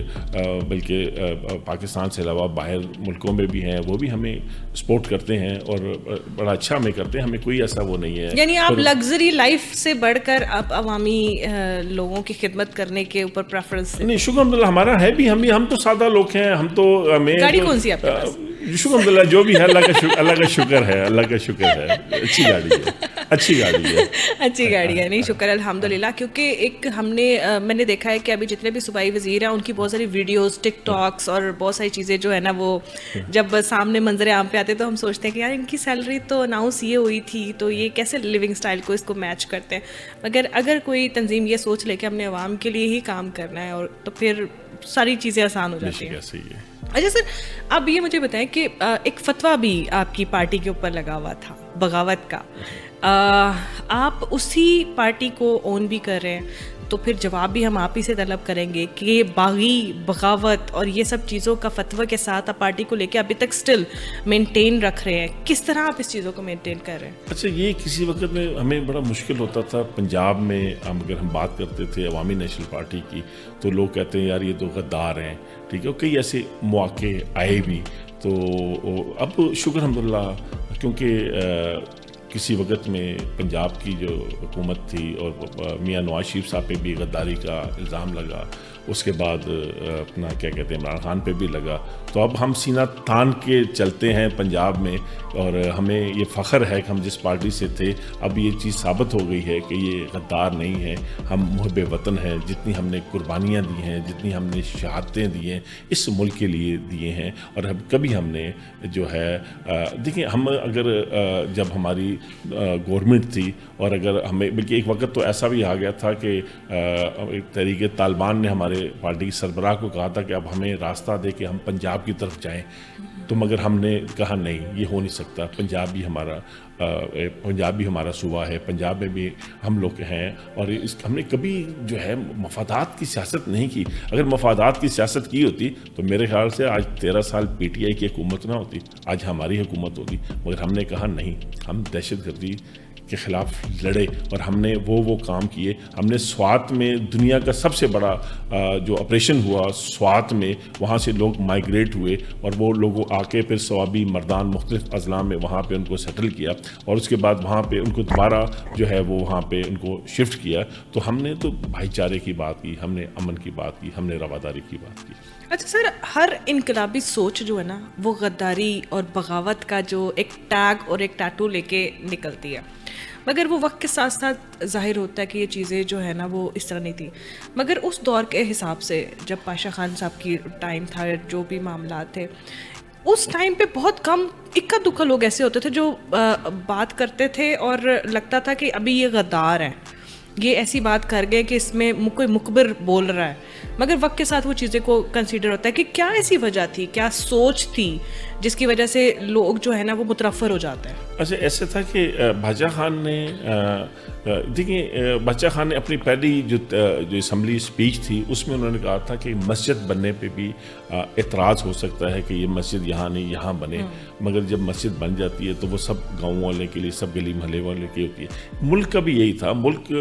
بلکہ پاکستان سے علاوہ باہر ملکوں میں بھی ہیں, وہ بھی ہمیں سپورٹ کرتے ہیں اور بڑا اچھا ہمیں کرتے ہیں. ہمیں کوئی ایسا وہ نہیں ہے. یعنی آپ لگژری لائف سے بڑھ کر آپ عوامی لوگوں کی خدمت کرنے کے اوپر پریفرنس؟ نہیں شکر الحمدللہ ہمارا ہے بھی, ہم تو سادہ لوگ ہیں. ہم تو گاڑی کون سی آپ کے پاس؟ شکر الحمدللہ جو بھی ہے اللہ کا شکر ہے, اللہ کا شکر ہے. اچھی گاڑی ہے. اچھی گاڑی ہے. نہیں شکر الحمدللہ, کیونکہ ایک میں نے دیکھا ہے کہ ابھی جتنے بھی صوبائی وزیر ہیں ان کی بہت ساری ویڈیوز, ٹک ٹاکس اور بہت ساری چیزیں جو ہے نا وہ جب سامنے منظر عام پہ آتے تو ہم سوچتے ہیں کہ یار ان کی سیلری تو اناؤنس یہ ہوئی تھی, تو یہ کیسے لیونگ سٹائل کو اس کو میچ کرتے ہیں. مگر اگر کوئی تنظیم یہ سوچ لے کہ ہم نے عوام کے لیے ہی کام کرنا ہے, اور تو پھر ساری چیزیں آسان ہو جاتی ہیں. اچھا سر, اب یہ مجھے بتائیں کہ ایک فتویٰ بھی آپ کی پارٹی کے اوپر لگا ہوا تھا بغاوت کا, آپ اسی پارٹی کو اون بھی کر رہے ہیں, تو پھر جواب بھی ہم آپ ہی سے طلب کریں گے کہ یہ باغی بغاوت اور یہ سب چیزوں کا فتویٰ کے ساتھ آپ پارٹی کو لے کے ابھی تک سٹل مینٹین رکھ رہے ہیں. کس طرح آپ اس چیزوں کو مینٹین کر رہے ہیں؟ اچھا، یہ کسی وقت میں ہمیں بڑا مشکل ہوتا تھا پنجاب میں. اگر ہم بات کرتے تھے عوامی نیشنل پارٹی کی تو لوگ کہتے ہیں یار یہ تو غدار ہیں، ٹھیک ہے. کئی ایسے مواقع آئے بھی. تو اب شکر الحمدللہ، کیونکہ کسی وقت میں پنجاب کی جو حکومت تھی اور میاں نواز شریف صاحب پہ بھی غداری کا الزام لگا، اس کے بعد اپنا کیا کہتے ہیں عمران خان پہ بھی لگا. تو اب ہم سینہ تان کے چلتے ہیں پنجاب میں، اور ہمیں یہ فخر ہے کہ ہم جس پارٹی سے تھے اب یہ چیز ثابت ہو گئی ہے کہ یہ غدار نہیں ہے. ہم محب وطن ہیں. جتنی ہم نے قربانیاں دی ہیں، جتنی ہم نے شہادتیں دی ہیں اس ملک کے لیے دیے ہیں. اور اب کبھی ہم نے جو ہے دیکھیں، ہم اگر جب ہماری گورنمنٹ تھی اور اگر ہمیں، بلکہ ایک وقت تو ایسا بھی آ گیا تھا کہ تحریک طالبان نے ہمارے پارٹی کی سربراہ کو کہا تھا کہ اب ہمیں راستہ دے کہ ہم پنجاب کی طرف جائیں. تو مگر ہم نے کہا نہیں، یہ ہو نہیں سکتا. پنجاب بھی ہمارا صوبہ ہے، پنجاب میں بھی ہم لوگ ہیں. اور ہم نے کبھی جو ہے مفادات کی سیاست نہیں کی. اگر مفادات کی سیاست کی ہوتی تو میرے خیال سے آج 13 سال پی ٹی آئی کی حکومت نہ ہوتی، آج ہماری حکومت ہوتی. مگر ہم نے کہا نہیں، ہم دہشت گردی کے خلاف لڑے اور ہم نے وہ کام کیے. ہم نے سوات میں دنیا کا سب سے بڑا جو آپریشن ہوا سوات میں، وہاں سے لوگ مائیگریٹ ہوئے اور وہ لوگوں آ کے پھر سوابی مردان مختلف اضلاع میں وہاں پہ ان کو سیٹل کیا، اور اس کے بعد وہاں پہ ان کو دوبارہ جو ہے وہ وہاں پہ ان کو شفٹ کیا. تو ہم نے تو بھائی چارے کی بات کی، ہم نے امن کی بات کی، ہم نے رواداری کی بات کی. اچھا سر، ہر انقلابی سوچ جو ہے نا وہ غداری اور بغاوت کا جو ایک ٹیگ اور ایک ٹیٹو لے کے نکلتی ہے، مگر وہ وقت کے ساتھ ساتھ ظاہر ہوتا ہے کہ یہ چیزیں جو ہے نا وہ اس طرح نہیں تھی. مگر اس دور کے حساب سے جب پاشا خان صاحب کی ٹائم تھا، جو بھی معاملات تھے اس ٹائم پہ بہت کم اکا دکا لوگ ایسے ہوتے تھے جو بات کرتے تھے اور لگتا تھا کہ ابھی یہ غدار ہیں، یہ ایسی بات کر گئے کہ اس میں کوئی مخبر بول رہا ہے. مگر وقت کے ساتھ وہ چیزیں کو کنسیڈر ہوتا ہے کہ کیا ایسی وجہ تھی، کیا سوچ تھی جس کی وجہ سے لوگ جو ہے نا وہ مترفر ہو جاتے ہیں. اچھا، ایسا تھا کہ باچا خان نے دیکھیں، باچا خان نے اپنی پہلی جو اسمبلی اسپیچ تھی اس میں انہوں نے کہا تھا کہ مسجد بننے پہ بھی اعتراض ہو سکتا ہے کہ یہ مسجد یہاں نہیں یہاں بنے، مگر جب مسجد بن جاتی ہے تو وہ سب گاؤں والے کے لیے، سب گلی محلے والے کی ہوتی ہے. ملک کا بھی یہی تھا. ملک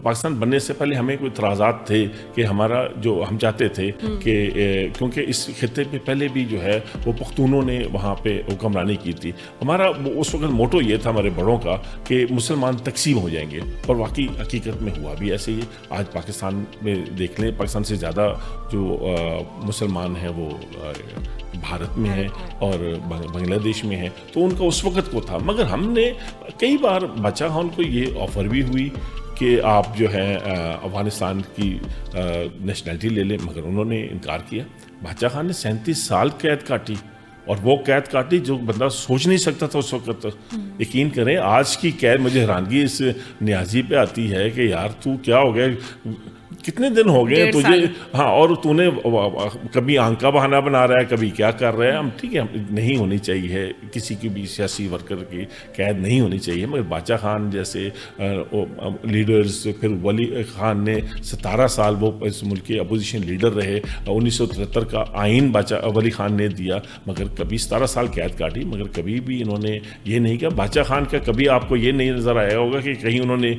پاکستان بننے سے پہلے ہمیں کوئی اعتراضات تھے کہ ہمارا جو ہم چاہتے تھے کہ کیونکہ اس خطے پہ پہلے بھی جو ہے وہ پختونوں نے وہاں پہ حکمرانی کی تھی. ہمارا اس وقت موٹو یہ تھا ہمارے بڑوں کا کہ مسلمان تقسیم ہو جائیں گے، اور واقعی حقیقت میں ہوا بھی ایسے ہی. آج پاکستان میں دیکھ لیں، پاکستان سے زیادہ جو مسلمان ہیں وہ بھارت میں ہیں اور بنگلہ دیش میں ہیں. تو ان کا اس وقت کو تھا. مگر ہم نے کئی بار باچا خان کو یہ آفر بھی ہوئی کہ آپ جو ہے افغانستان کی نیشنلٹی لے لیں، مگر انہوں نے انکار کیا. باچا خان نے 37 سال قید کاٹی، اور وہ قید کاٹی جو بندہ سوچ نہیں سکتا تھا اس وقت. یقین کریں آج کی قید مجھے حیرانگی اس نیازی پہ آتی ہے کہ یار تو کیا ہو گیا، کتنے دن ہو گئے تجھے، ہاں، اور تو نے کبھی آنکھ کا بہانہ بنا رہا ہے، کبھی کیا کر رہا ہے. ہم ٹھیک ہے، نہیں ہونی چاہیے کسی کی بھی سیاسی ورکر کی قید نہیں ہونی چاہیے. مگر باچا خان جیسے لیڈرز، پھر ولی خان نے 17 سال وہ اس ملک کے اپوزیشن لیڈر رہے. 1973 کا آئین ولی خان نے دیا، مگر کبھی 17 سال قید کاٹی. مگر کبھی بھی انہوں نے یہ نہیں کہا. باچا خان کا کبھی آپ کو یہ نہیں نظر آیا ہوگا کہ کہیں انہوں نے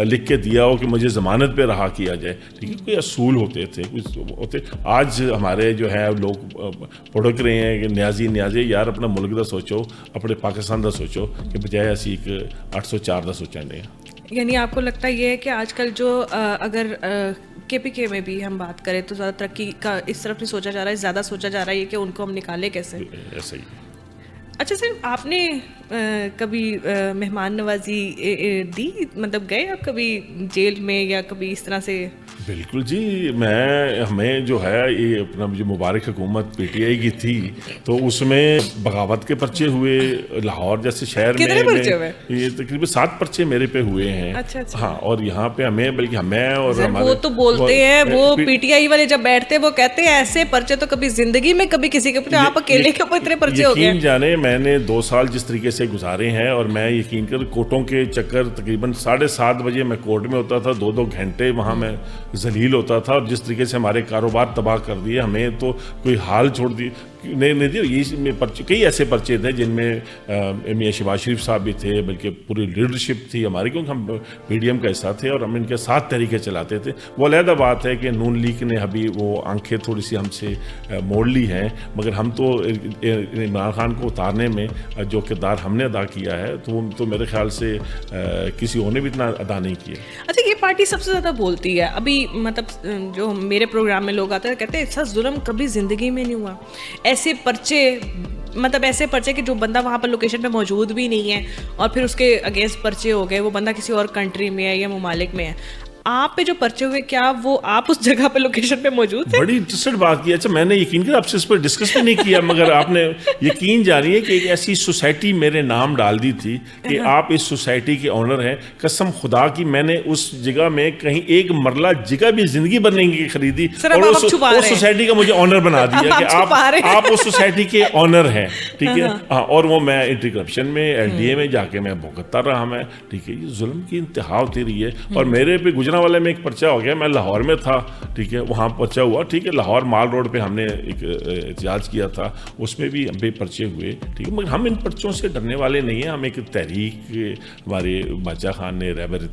لکھ کے دیا ہو کہ مجھے ضمانت پہ رہا کیا جائے. ٹھیک ہے، کوئی اصول ہوتے تھے، کچھ ہوتے. آج ہمارے جو ہے لوگ پڑک رہے ہیں کہ نیازی یار اپنا ملک دا سوچو، اپنے پاکستان دا سوچو، کہ بجائے اسی ایک 804 دا سوچنے. یعنی آپ کو لگتا یہ ہے کہ آج کل جو اگر کے پی کے میں بھی ہم بات کریں تو زیادہ ترقی کا اس طرف نہیں سوچا جا رہا ہے، زیادہ سوچا جا رہا ہے کہ ان کو ہم نکالیں کیسے. ایسا ہی. اچھا سر، آپ نے کبھی مہمان نوازی دی، مطلب گئے آپ کبھی جیل میں یا کبھی اس طرح سے؟ بالکل جی، ہمیں جو ہے یہ اپنا جو مبارک حکومت پی ٹی آئی کی تھی تو اس میں بغاوت کے پرچے ہوئے. لاہور جیسے شہر میں یہ تقریباً 7 پرچے میرے پہ ہوئے ہیں. ہاں، اور یہاں پہ ہمیں، بلکہ ہمیں اور وہ تو بولتے ہیں، وہ پی ٹی آئی والے جب بیٹھتے ہیں وہ کہتے ہیں ایسے پرچے تو کبھی زندگی میں کبھی کسی کے اوپر، آپ اکیلے کے اوپر اتنے پرچے ہو گئے. یقین جانے میں نے 2 سال جس طریقے سے گزارے ہیں، اور میں یقین کر کوٹوں کے چکر تقریباً 7:30 بجے میں کورٹ میں ہوتا تھا، 2 گھنٹے وہاں میں ذلیل ہوتا تھا، اور جس طریقے سے ہمارے کاروبار تباہ کر دیے، ہمیں تو کوئی حال چھوڑ دی نہیں دی. یہ کئی ایسے پرچے تھے جن میں میاں شہباز شریف صاحب بھی تھے، بلکہ پوری لیڈرشپ تھی ہماری، کیونکہ ہم پی ڈی ایم کا حصہ تھے اور ہم ان کے ساتھ تحریکیں چلاتے تھے. وہ علیحدہ بات ہے کہ نون لیگ نے ابھی وہ آنکھیں تھوڑی سی ہم سے موڑ لی ہیں، مگر ہم تو عمران خان کو اتارنے میں جو کردار ہم نے ادا کیا ہے تو میرے خیال سے کسی اور نے بھی اتنا ادا نہیں کیا. اچھا، یہ پارٹی سب سے زیادہ بولتی ہے ابھی، مطلب جو میرے پروگرام میں لوگ آتے ہیں کہتے ہیں ایسا ظلم کبھی زندگی میں نہیں ہوا، ایسے پرچے، مطلب ایسے پرچے کہ جو بندہ وہاں پر لوکیشن پہ موجود بھی نہیں ہے اور پھر اس کے اگینسٹ پرچے ہو گئے، وہ بندہ کسی اور کنٹری میں ہے یا ممالک میں ہے. آپ پہ جو پرچے ہوئے، کیا وہ آپ اس جگہ پہ لوکیشن پہ موجود تھے؟ بڑی انٹرسٹڈ بات کی. اچھا، میں نے یقین کر آپ سے اس پر ڈسکس بھی نہیں کیا، مگر آپ نے یقین جانی ہے کہ ایک ایسی سوسائٹی میرے نام ڈال دی تھی کہ آپ اس سوسائٹی کے آنر ہیں. قسم خدا کی میں نے اس جگہ میں کہیں ایک مرلہ جگہ بھی زندگی بھر نہیں خریدی، اور اس سوسائٹی کا مجھے آنر بنا دیا کہ آپ اس سوسائٹی کے آنر ہیں. ٹھیک ہے، ہاں. اور وہ میں اینٹی کرپشن میں LDA میں جا کے میں بھگتتا رہا میں. ٹھیک ہے، یہ ظلم کی انتہا ہوتی رہی ہے. اور میرے پہ گجرا والے میں ایک پرچہ ہو گیا، میں لاہور میں تھا. ٹھیک ہے، وہاں پرچہ ہوا. ٹھیک ہے، لاہور مال روڈ پہ ہم نے ایک احتجاج کیا تھا، اس میں بھی ہم پہ پرچے ہوئے. ٹھیک ہے، مگر ہم ان پرچوں سے ڈرنے والے نہیں ہیں. ہم ایک تحریک، ہمارے بادشاہ خان نے، رہبر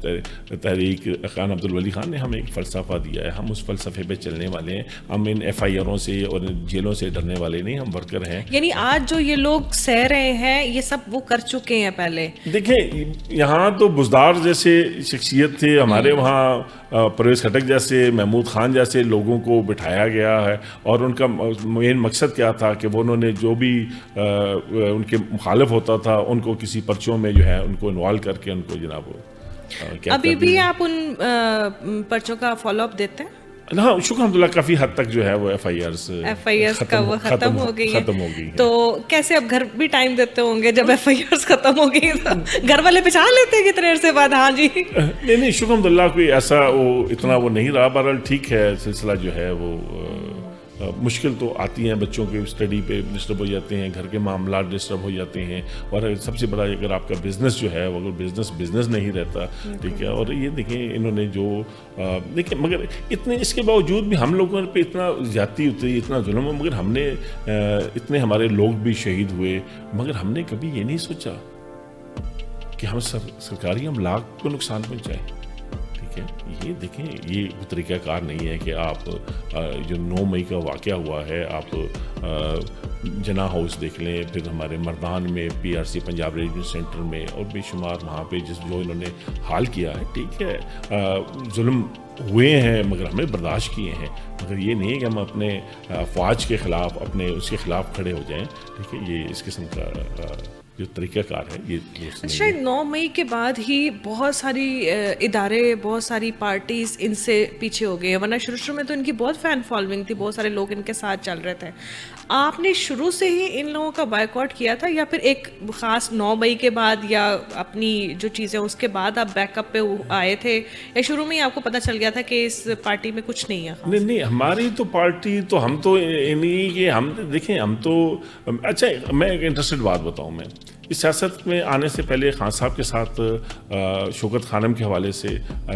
تحریک خان عبدالولی خان نے ہمیں ایک فلسفہ دیا ہے، ہم اس فلسفے پہ چلنے والے ہیں. ہم ان FIRوں سے اور جیلوں سے ڈرنے والے نہیں، ہم ورکر ہیں. یعنی آج جو یہ لوگ سہ رہے ہیں یہ سب وہ کر چکے ہیں پہلے. دیکھیں، یہاں تو بزدار جیسے شخصیت تھے ہمارے وہاں، پرویز خٹک جیسے، محمود خان جیسے لوگوں کو بٹھایا گیا ہے، اور ان کا مین مقصد کیا تھا کہ وہ انہوں نے جو بھی ان کے مخالف ہوتا تھا ان کو کسی پرچوں میں جو ہے ان کو انوالو کر کے ان کو جناب. ابھی بھی آپ ان پرچوں کا فالو اپ دیتے ہیں؟ ہاں، شکر الحمدللہ کافی حد تک جو ہے وہ FIRs کا وہ ختم ہو گئی. تو کیسے اب گھر بھی ٹائم دیتے ہوں گے جب FIRs ختم ہو گئی؟ گھر والے پہچان لیتے ہیں کتنے عرصے بعد؟ ہاں جی. نہیں شکر الحمدللہ کوئی ایسا وہ اتنا وہ نہیں رہا. بہرحال ٹھیک ہے، سلسلہ جو ہے وہ مشکل تو آتی ہیں، بچوں کے اسٹڈی پہ ڈسٹرب ہو جاتے ہیں، گھر کے معاملات ڈسٹرب ہو جاتے ہیں، اور سب سے بڑا اگر آپ کا بزنس جو ہے وہ اگر بزنس نہیں رہتا. ٹھیک ہے، اور یہ دیکھیں انہوں نے جو دیکھیں، مگر اتنے اس کے باوجود بھی ہم لوگوں پہ اتنا زیادتی اتری، اتنا ظلم، مگر ہم نے اتنے ہمارے لوگ بھی شہید ہوئے، مگر ہم نے کبھی یہ نہیں سوچا کہ ہم سرکاری املاک کو نقصان پہنچائیں. یہ دیکھیں، یہ طریقہ کار نہیں ہے کہ آپ جو 9 مئی کا واقعہ ہوا ہے، آپ جناح ہاؤس دیکھ لیں، پھر ہمارے مردان میں PRC پنجاب ریجنل سینٹر میں، اور بے شمار وہاں پہ جو انہوں نے حال کیا ہے. ٹھیک ہے، ظلم ہوئے ہیں مگر ہم نے برداشت کیے ہیں، مگر یہ نہیں ہے کہ ہم اپنے افواج کے خلاف، اپنے اس کے خلاف کھڑے ہو جائیں. ٹھیک ہے، یہ اس قسم کا جو طریقہ کار ہے یہ شاید 9 مئی کے بعد ہی بہت ساری ادارے، بہت ساری پارٹیز ان سے پیچھے ہو گئے ہیں، ورنہ شروع میں تو ان کی بہت فین فالوئنگ تھی، بہت سارے لوگ ان کے ساتھ چل رہے تھے. آپ نے شروع سے ہی ان لوگوں کا بائیکاٹ کیا تھا، یا پھر ایک خاص 9 مئی کے بعد یا اپنی جو چیزیں اس کے بعد آپ بیک اپ پہ آئے تھے، یا شروع میں ہی آپ کو پتہ چل گیا تھا کہ اس پارٹی میں کچھ نہیں ہے؟ نہیں، ہماری تو پارٹی تو ہم تو نہیں کہ ہم دیکھیں، ہم تو اچھا، میں ایک انٹرسٹڈ بات بتاؤں. میں اس سیاست میں آنے سے پہلے خان صاحب کے ساتھ شوکت خانم کے حوالے سے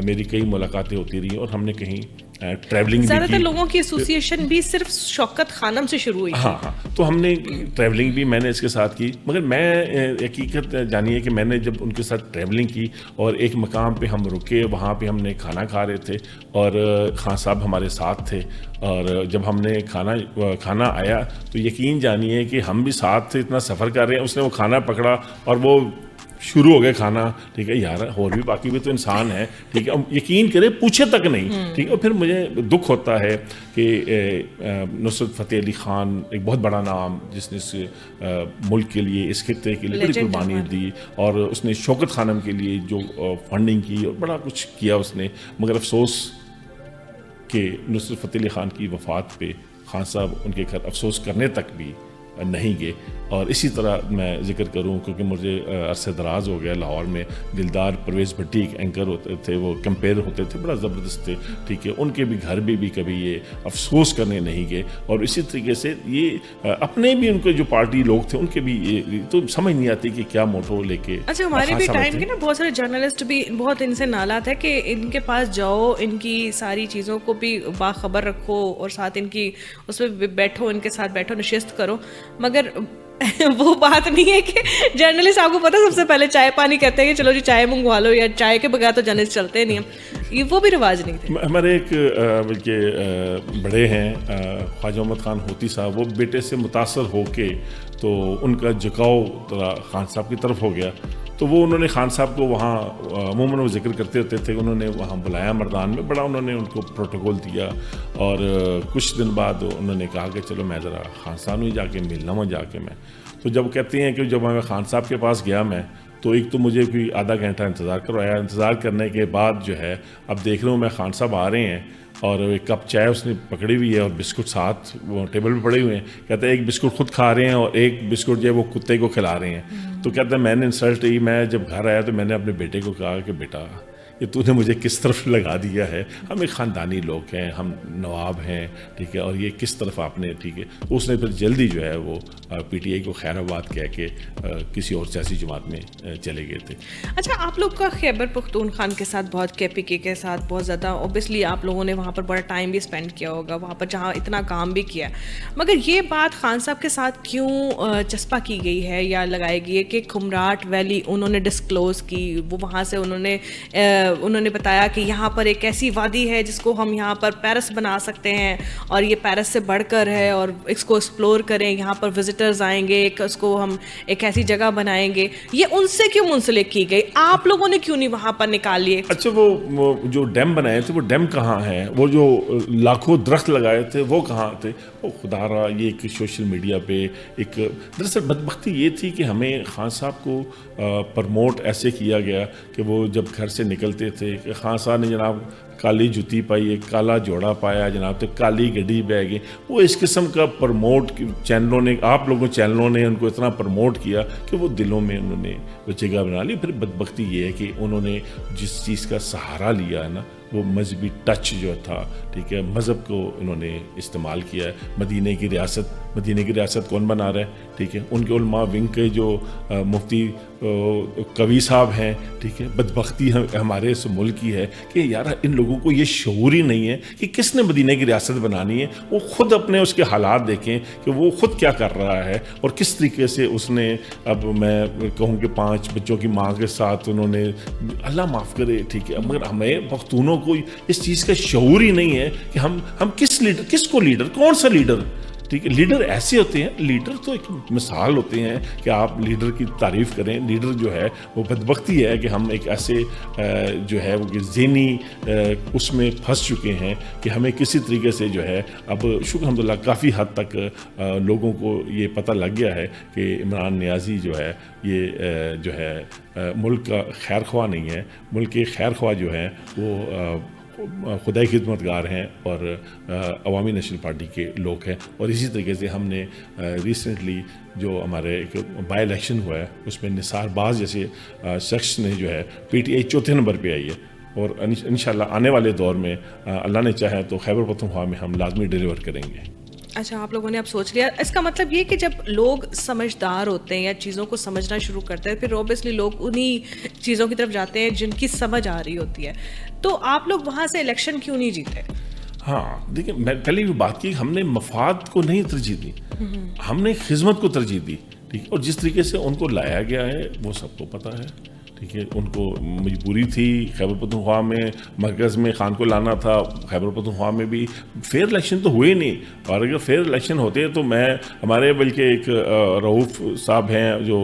میری کئی ملاقاتیں ہوتی رہی، اور ہم نے کہیں ٹریولنگ بھی کی. زیادہ تر لوگوں کی ایسوسیشن بھی صرف شوکت خانم سے شروع ہوئی. ہاں، تو ہم نے ٹریولنگ بھی میں نے اس کے ساتھ کی، مگر میں حقیقت جانیے کہ میں نے جب ان کے ساتھ ٹریولنگ کی اور ایک مقام پہ ہم رکے، وہاں پہ ہم نے کھانا کھا رہے تھے اور خان صاحب ہمارے ساتھ تھے، اور جب ہم نے کھانا آیا تو یقین جانیے کہ ہم بھی ساتھ تھے، اتنا سفر کر رہے ہیں، اس نے وہ کھانا پکڑا اور وہ شروع ہو گئے کھانا. ٹھیک ہے یار، اور بھی باقی بھی تو انسان ہے. ٹھیک ہے، یقین کرے پوچھے تک نہیں. ٹھیک ہے، اور پھر مجھے دکھ ہوتا ہے کہ نصرت فتح علی خان ایک بہت بڑا نام، جس نے اس ملک کے لیے، اس خطے کے لیے بڑی قربانی دی، اور اس نے شوکت خانم کے لیے جو فنڈنگ کی اور بڑا کچھ کیا اس نے، مگر افسوس کہ نصرت فتح علی خان کی وفات پہ خان صاحب ان کے گھر افسوس کرنے تک بھی نہیں گئے. اور اسی طرح میں ذکر کروں کیونکہ مجھے عرصہ دراز ہو گیا لاہور میں دلدار پرویز بھٹی ایک اینکر ہوتے تھے, وہ کمپیئر ہوتے تھے, بڑا زبردست تھے, ٹھیک ہے, ان کے بھی گھر بھی کبھی یہ افسوس کرنے نہیں گئے. اور اسی طریقے سے یہ اپنے بھی ان کے جو پارٹی لوگ تھے ان کے بھی یہ تو سمجھ نہیں آتی کہ کیا موٹو لے کے. اچھا ہمارے بھی ٹائم کے نا بہت سارے جرنلسٹ بھی بہت ان سے نالات ہے کہ ان کے پاس جاؤ, ان کی ساری چیزوں کو بھی باخبر رکھو اور ساتھ ان کی اس میں بیٹھو, ان کے ساتھ بیٹھو, نشست کرو, مگر وہ بات نہیں ہے کہ جرنلسٹ آپ کو پتا سب سے پہلے چائے پانی کہتے ہیں کہ چلو جی چائے منگوا لو, یا چائے کے بغیر تو جرنلسٹ چلتے نہیں ہیں, یہ وہ بھی رواج نہیں تھے. ہمارے ایک بلکہ بڑے ہیں خواجہ محمد خان ہوتی صاحب, وہ بیٹے سے متاثر ہو کے تو ان کا جھکاؤ خان صاحب کی طرف ہو گیا, تو وہ انہوں نے خان صاحب کو وہاں عموماً وہ ذکر کرتے ہوتے تھے, انہوں نے وہاں بلایا مردان میں, بڑا انہوں نے ان کو پروٹوکول دیا, اور کچھ دن بعد انہوں نے کہا کہ چلو میں ذرا خان صاحب میں جا کے ملنا ہوں جا کے. میں تو جب کہتے ہیں کہ جب میں خان صاحب کے پاس گیا میں, تو ایک تو مجھے کوئی آدھا گھنٹہ انتظار کروایا, انتظار کرنے کے بعد جو ہے اب دیکھ رہا ہوں میں خان صاحب آ رہے ہیں, اور ایک کپ چائے اس نے پکڑی ہوئی ہے اور بسکٹ ساتھ وہ ٹیبل پہ پڑے ہوئے ہیں. کہتے ہیں ایک بسکٹ خود کھا رہے ہیں اور ایک بسکٹ جو ہے وہ کتے کو کھلا رہے ہیں. تو کہتے ہیں میں نے انسلٹ کی, میں جب گھر آیا تو میں نے اپنے بیٹے کو کہا کہ بیٹا یہ تو نے مجھے کس طرف لگا دیا ہے, ہم ایک خاندانی لوگ ہیں, ہم نواب ہیں, ٹھیک ہے, اور یہ کس طرف آپ نے, ٹھیک ہے. تو اس نے پھر جلدی جو ہے وہ پی ٹی آئی کو خیر آباد کہہ کے کسی اور سیاسی جماعت میں چلے گئے تھے. اچھا آپ لوگ کا خیبر پختونخوا کے ساتھ بہت کے پی کے ساتھ بہت زیادہ اوبیسلی آپ لوگوں نے وہاں پر بڑا ٹائم بھی اسپینڈ کیا ہوگا, وہاں پر جہاں اتنا کام بھی کیا, مگر یہ بات خان صاحب کے ساتھ کیوں چسپاں کی گئی ہے یا لگائی گئی ہے کہ کھمراٹ ویلی انہوں نے ڈسکلوز کی, وہ وہاں سے انہوں نے بتایا کہ یہاں پر ایک ایسی وادی ہے جس کو ہم یہاں پر پیرس بنا سکتے ہیں, اور یہ پیرس سے بڑھ کر ہے, اور اس کو ایکسپلور کریں, یہاں پر وزٹرز آئیں گے, اس کو ہم ایک ایسی جگہ بنائیں گے. یہ ان سے کیوں منسلک کی گئی, آپ لوگوں نے کیوں نہیں وہاں پر نکال لیے؟ اچھا وہ جو ڈیم بنائے تھے وہ ڈیم کہاں ہیں, وہ جو لاکھوں درخت لگائے تھے وہ کہاں تھے؟ وہ خدا را یہ ایک سوشل میڈیا پہ ایک دراصل بدبختی یہ تھی کہ ہمیں خان صاحب کو پرموٹ ایسے کیا گیا کہ وہ جب گھر سے نکلتے تھے کہ خان صاحب نے جناب کالی جوتی پائی ہے, کالا جوڑا پایا جناب, تو کالی گڈی بہ گئی. وہ اس قسم کا پرموٹ چینلوں نے, آپ لوگوں چینلوں نے ان کو اتنا پرموٹ کیا کہ وہ دلوں میں انہوں نے وہ جگہ بنا لی. پھر بدبختی یہ ہے کہ انہوں نے جس چیز کا سہارا لیا ہے نا, وہ مذہبی ٹچ جو تھا, ٹھیک ہے, مذہب کو انہوں نے استعمال کیا ہے. مدینہ کی ریاست کون بنا رہا ہے, ٹھیک ہے, ان کے علماء ونگ کے جو مفتی قوی صاحب ہیں, ٹھیک ہے. بدبختی ہمارے اس ملک کی ہے کہ یار ان لوگوں کو یہ شعور ہی نہیں ہے کہ کس نے مدینہ کی ریاست بنانی ہے. وہ خود اپنے اس کے حالات دیکھیں کہ وہ خود کیا کر رہا ہے اور کس طریقے سے اس نے, اب میں کہوں کہ 5 بچوں کی ماں کے ساتھ انہوں نے, اللہ معاف کرے, ٹھیک ہے, مگر ہمیں پختونوں کو اس چیز کا شعور ہی نہیں ہے کہ ہم کس کو لیڈر, کون سا لیڈر, ٹھیک ہے. لیڈر ایسے ہوتے ہیں, لیڈر تو ایک مثال ہوتے ہیں کہ آپ لیڈر کی تعریف کریں. لیڈر جو ہے وہ بدبختی ہے کہ ہم ایک ایسے جو ہے وہ ذہنی اس میں پھنس چکے ہیں کہ ہمیں کسی طریقے سے جو ہے, اب شکر الحمدللہ کافی حد تک لوگوں کو یہ پتہ لگ گیا ہے کہ عمران نیازی جو ہے یہ جو ہے ملک کا خیر خواہ نہیں ہے. ملک کے خیر خواہ جو ہیں وہ خدائی خدمت گار ہیں اور عوامی نیشنل پارٹی کے لوگ ہیں. اور اسی طریقے سے ہم نے ریسنٹلی جو ہمارے ایک بائی الیکشن ہوا ہے اس میں نثار باز جیسے شخص نے جو ہے پی ٹی آئی 4تھے نمبر پہ آئی ہے, اور انشاءاللہ آنے والے دور میں اللہ نے چاہے تو خیبر پختونخوا میں ہم لازمی ڈیلیور کریں گے. اچھا آپ لوگوں نے اب سوچ لیا, اس کا مطلب یہ کہ جب لوگ سمجھدار ہوتے ہیں یا چیزوں کو سمجھنا شروع کرتے ہیں پھر اوبیسلی لوگ انہی چیزوں کی طرف جاتے ہیں جن کی سمجھ آ رہی ہوتی ہے. تو آپ لوگ وہاں سے الیکشن کیوں نہیں جیتے؟ ہاں دیکھیں, میں پہلے بھی بات کی, ہم نے مفاد کو نہیں ترجیح دی, ہم نے خدمت کو ترجیح دی, ٹھیک ہے. اور جس طریقے سے ان کو لایا گیا ہے وہ سب کو پتہ ہے, ٹھیک ہے. ان کو مجبوری تھی خیبر پختونخوا میں مرکز میں خان کو لانا تھا. خیبر پختونخوا میں بھی فیئر الیکشن تو ہوئے نہیں, اور اگر فیئر الیکشن ہوتے تو میں, ہمارے بلکہ ایک رؤوف صاحب ہیں جو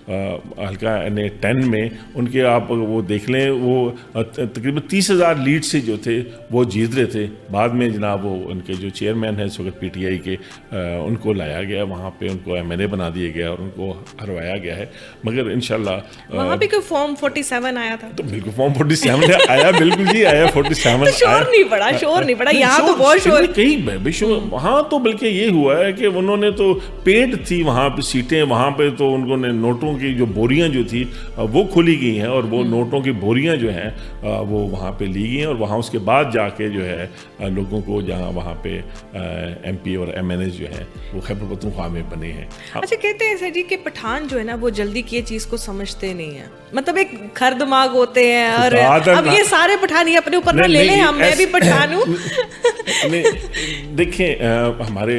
حلقہ N10 میں ان کے آپ وہ دیکھ لیں، وہ تقریباً 30,000 لیڈ سے جو تھے وہ جیت رہے تھے. بعد میں جناب وہ ان کے جو چیئرمین ہیں اس وقت PTI کے، ان کو لایا گیا وہاں پہ، ان کو MLA بنا دیا گیا اور ان کو ہروایا گیا ہے. مگر انشاءاللہ وہاں پہ کوئی فارم 47 آیا تھا، تو بالکل فارم 47 آیا، بالکل جی آیا 47 شور نہیں پڑا، شور نہیں پڑا. یہاں تو بہت شور، کہیں شور. وہاں تو بلکہ یہ ہوا ہے کہ انہوں نے تو پیڈ تھی وہاں پہ سیٹیں، وہاں پہ تو انہوں نے نوٹوں کی جو بوریاں جو تھی وہ کھولی گئی ہیں، اور وہ نوٹوں کی بوریاں جو ہیں وہ وہاں پہ لی گئی ہیں، اور وہاں اس کے بعد جا کے جو ہے لوگوں کو جہاں وہاں پہ MP اور MNA جو ہیں وہ خیبر پختونخوا میں بنے ہیں. اچھا کہتے ہیں سر جی کہ پٹھان جو ہے نا وہ جلدی کی چیز کو سمجھتے نہیں ہیں، مطلب ایک کھر دماغ ہوتے ہیں، اور اب یہ سارے پٹھان یہ اپنے اوپر نہ لے لیں، ہم میں بھی پٹھان ہوں. دیکھیں ہمارے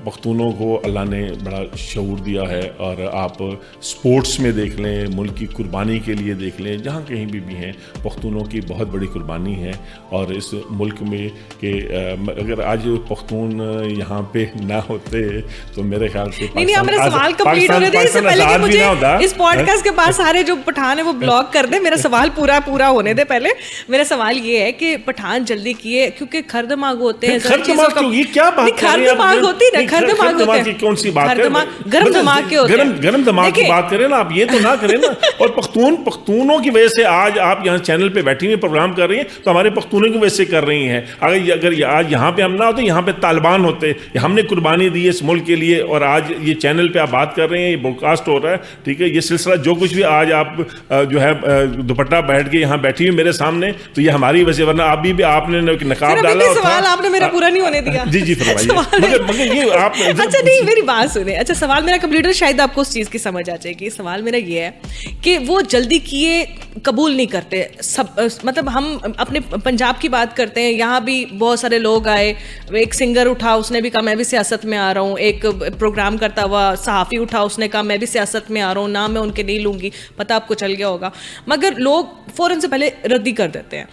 پختونوں کو اللہ نے بڑا شعور دیا ہے، اور آپ سپورٹس میں دیکھ لیں، ملک کی قربانی کے لیے دیکھ لیں، جہاں کہیں بھی ہیں پختونوں کی بہت بڑی قربانی ہے. اور اس ملک میں کہ اگر آج پختون یہاں پہ نہ ہوتے تو میرے خیال سے نہیں میرا سوال کمپلیٹ ہونے دیں، اس سے پہلے کہ مجھے اس پوڈ کاسٹ کے بعد سارے جو پٹھان ہیں وہ بلاک کر دیں. میرا سوال پورا ہونے دے. پہلے میرا سوال یہ ہے کہ پٹھان جلدی کیے کیونکہ کھر دماغ ہوتے ہیں، کھر دماغ ہوتی ہے، کھر دماغ کی کون سی بات ہے، گرم دماغ کے ہوتے ہیں، گرم دماغ کی بات کریں نا آپ، یہ تو نہ کریں نا. اور پختونوں کی وجہ سے آج آپ یہاں چینل پہ بیٹھی ہوئی پروگرام کر رہی ہیں تو ہمارے پختونوں کی وجہ سے کر رہی ہیں. اگر آج یہاں پہ ہم نہ ہوتے، یہاں پہ طالبان ہوتے، ہم نے قربانی دی ہے اس ملک کے لیے، اور آج یہ چینل پہ آپ بات کر رہے ہیں، یہ براڈ کاسٹ ہو رہا ہے، ٹھیک ہے. یہ سلسلہ جو کچھ بھی آج آپ جو ہے دوپٹہ بیٹھ کے یہاں بیٹھی ہوئی میرے سامنے، تو یہ ہماری وجہ، ورنہ ابھی بھی آپ نے نقاب ڈالا. سوال آپ نے میرا پورا نہیں ہونے دیا. جی فرمائیے. مگر یہ آپ اچھا نہیں میری بات سنیں. اچھا سوال میرا کمپلیٹ ہے، شاید آپ کو اس چیز کی سمجھ آ جائے گی. سوال میرا یہ ہے کہ وہ جلدی کیے قبول نہیں کرتے. مطلب ہم اپنے پنجاب کی بات کرتے ہیں، یہاں بھی بہت سارے لوگ آئے، ایک سنگر اٹھا اس نے بھی کہا میں بھی سیاست میں آ رہا ہوں، ایک پروگرام کرتا ہوا صحافی اٹھا اس نے کہا میں بھی سیاست میں آ رہا ہوں، نام میں ان کے نہیں لوں گی، پتہ آپ کو چل گیا ہوگا. مگر لوگ فوراً سے پہلے ردی کر دیتے ہیں.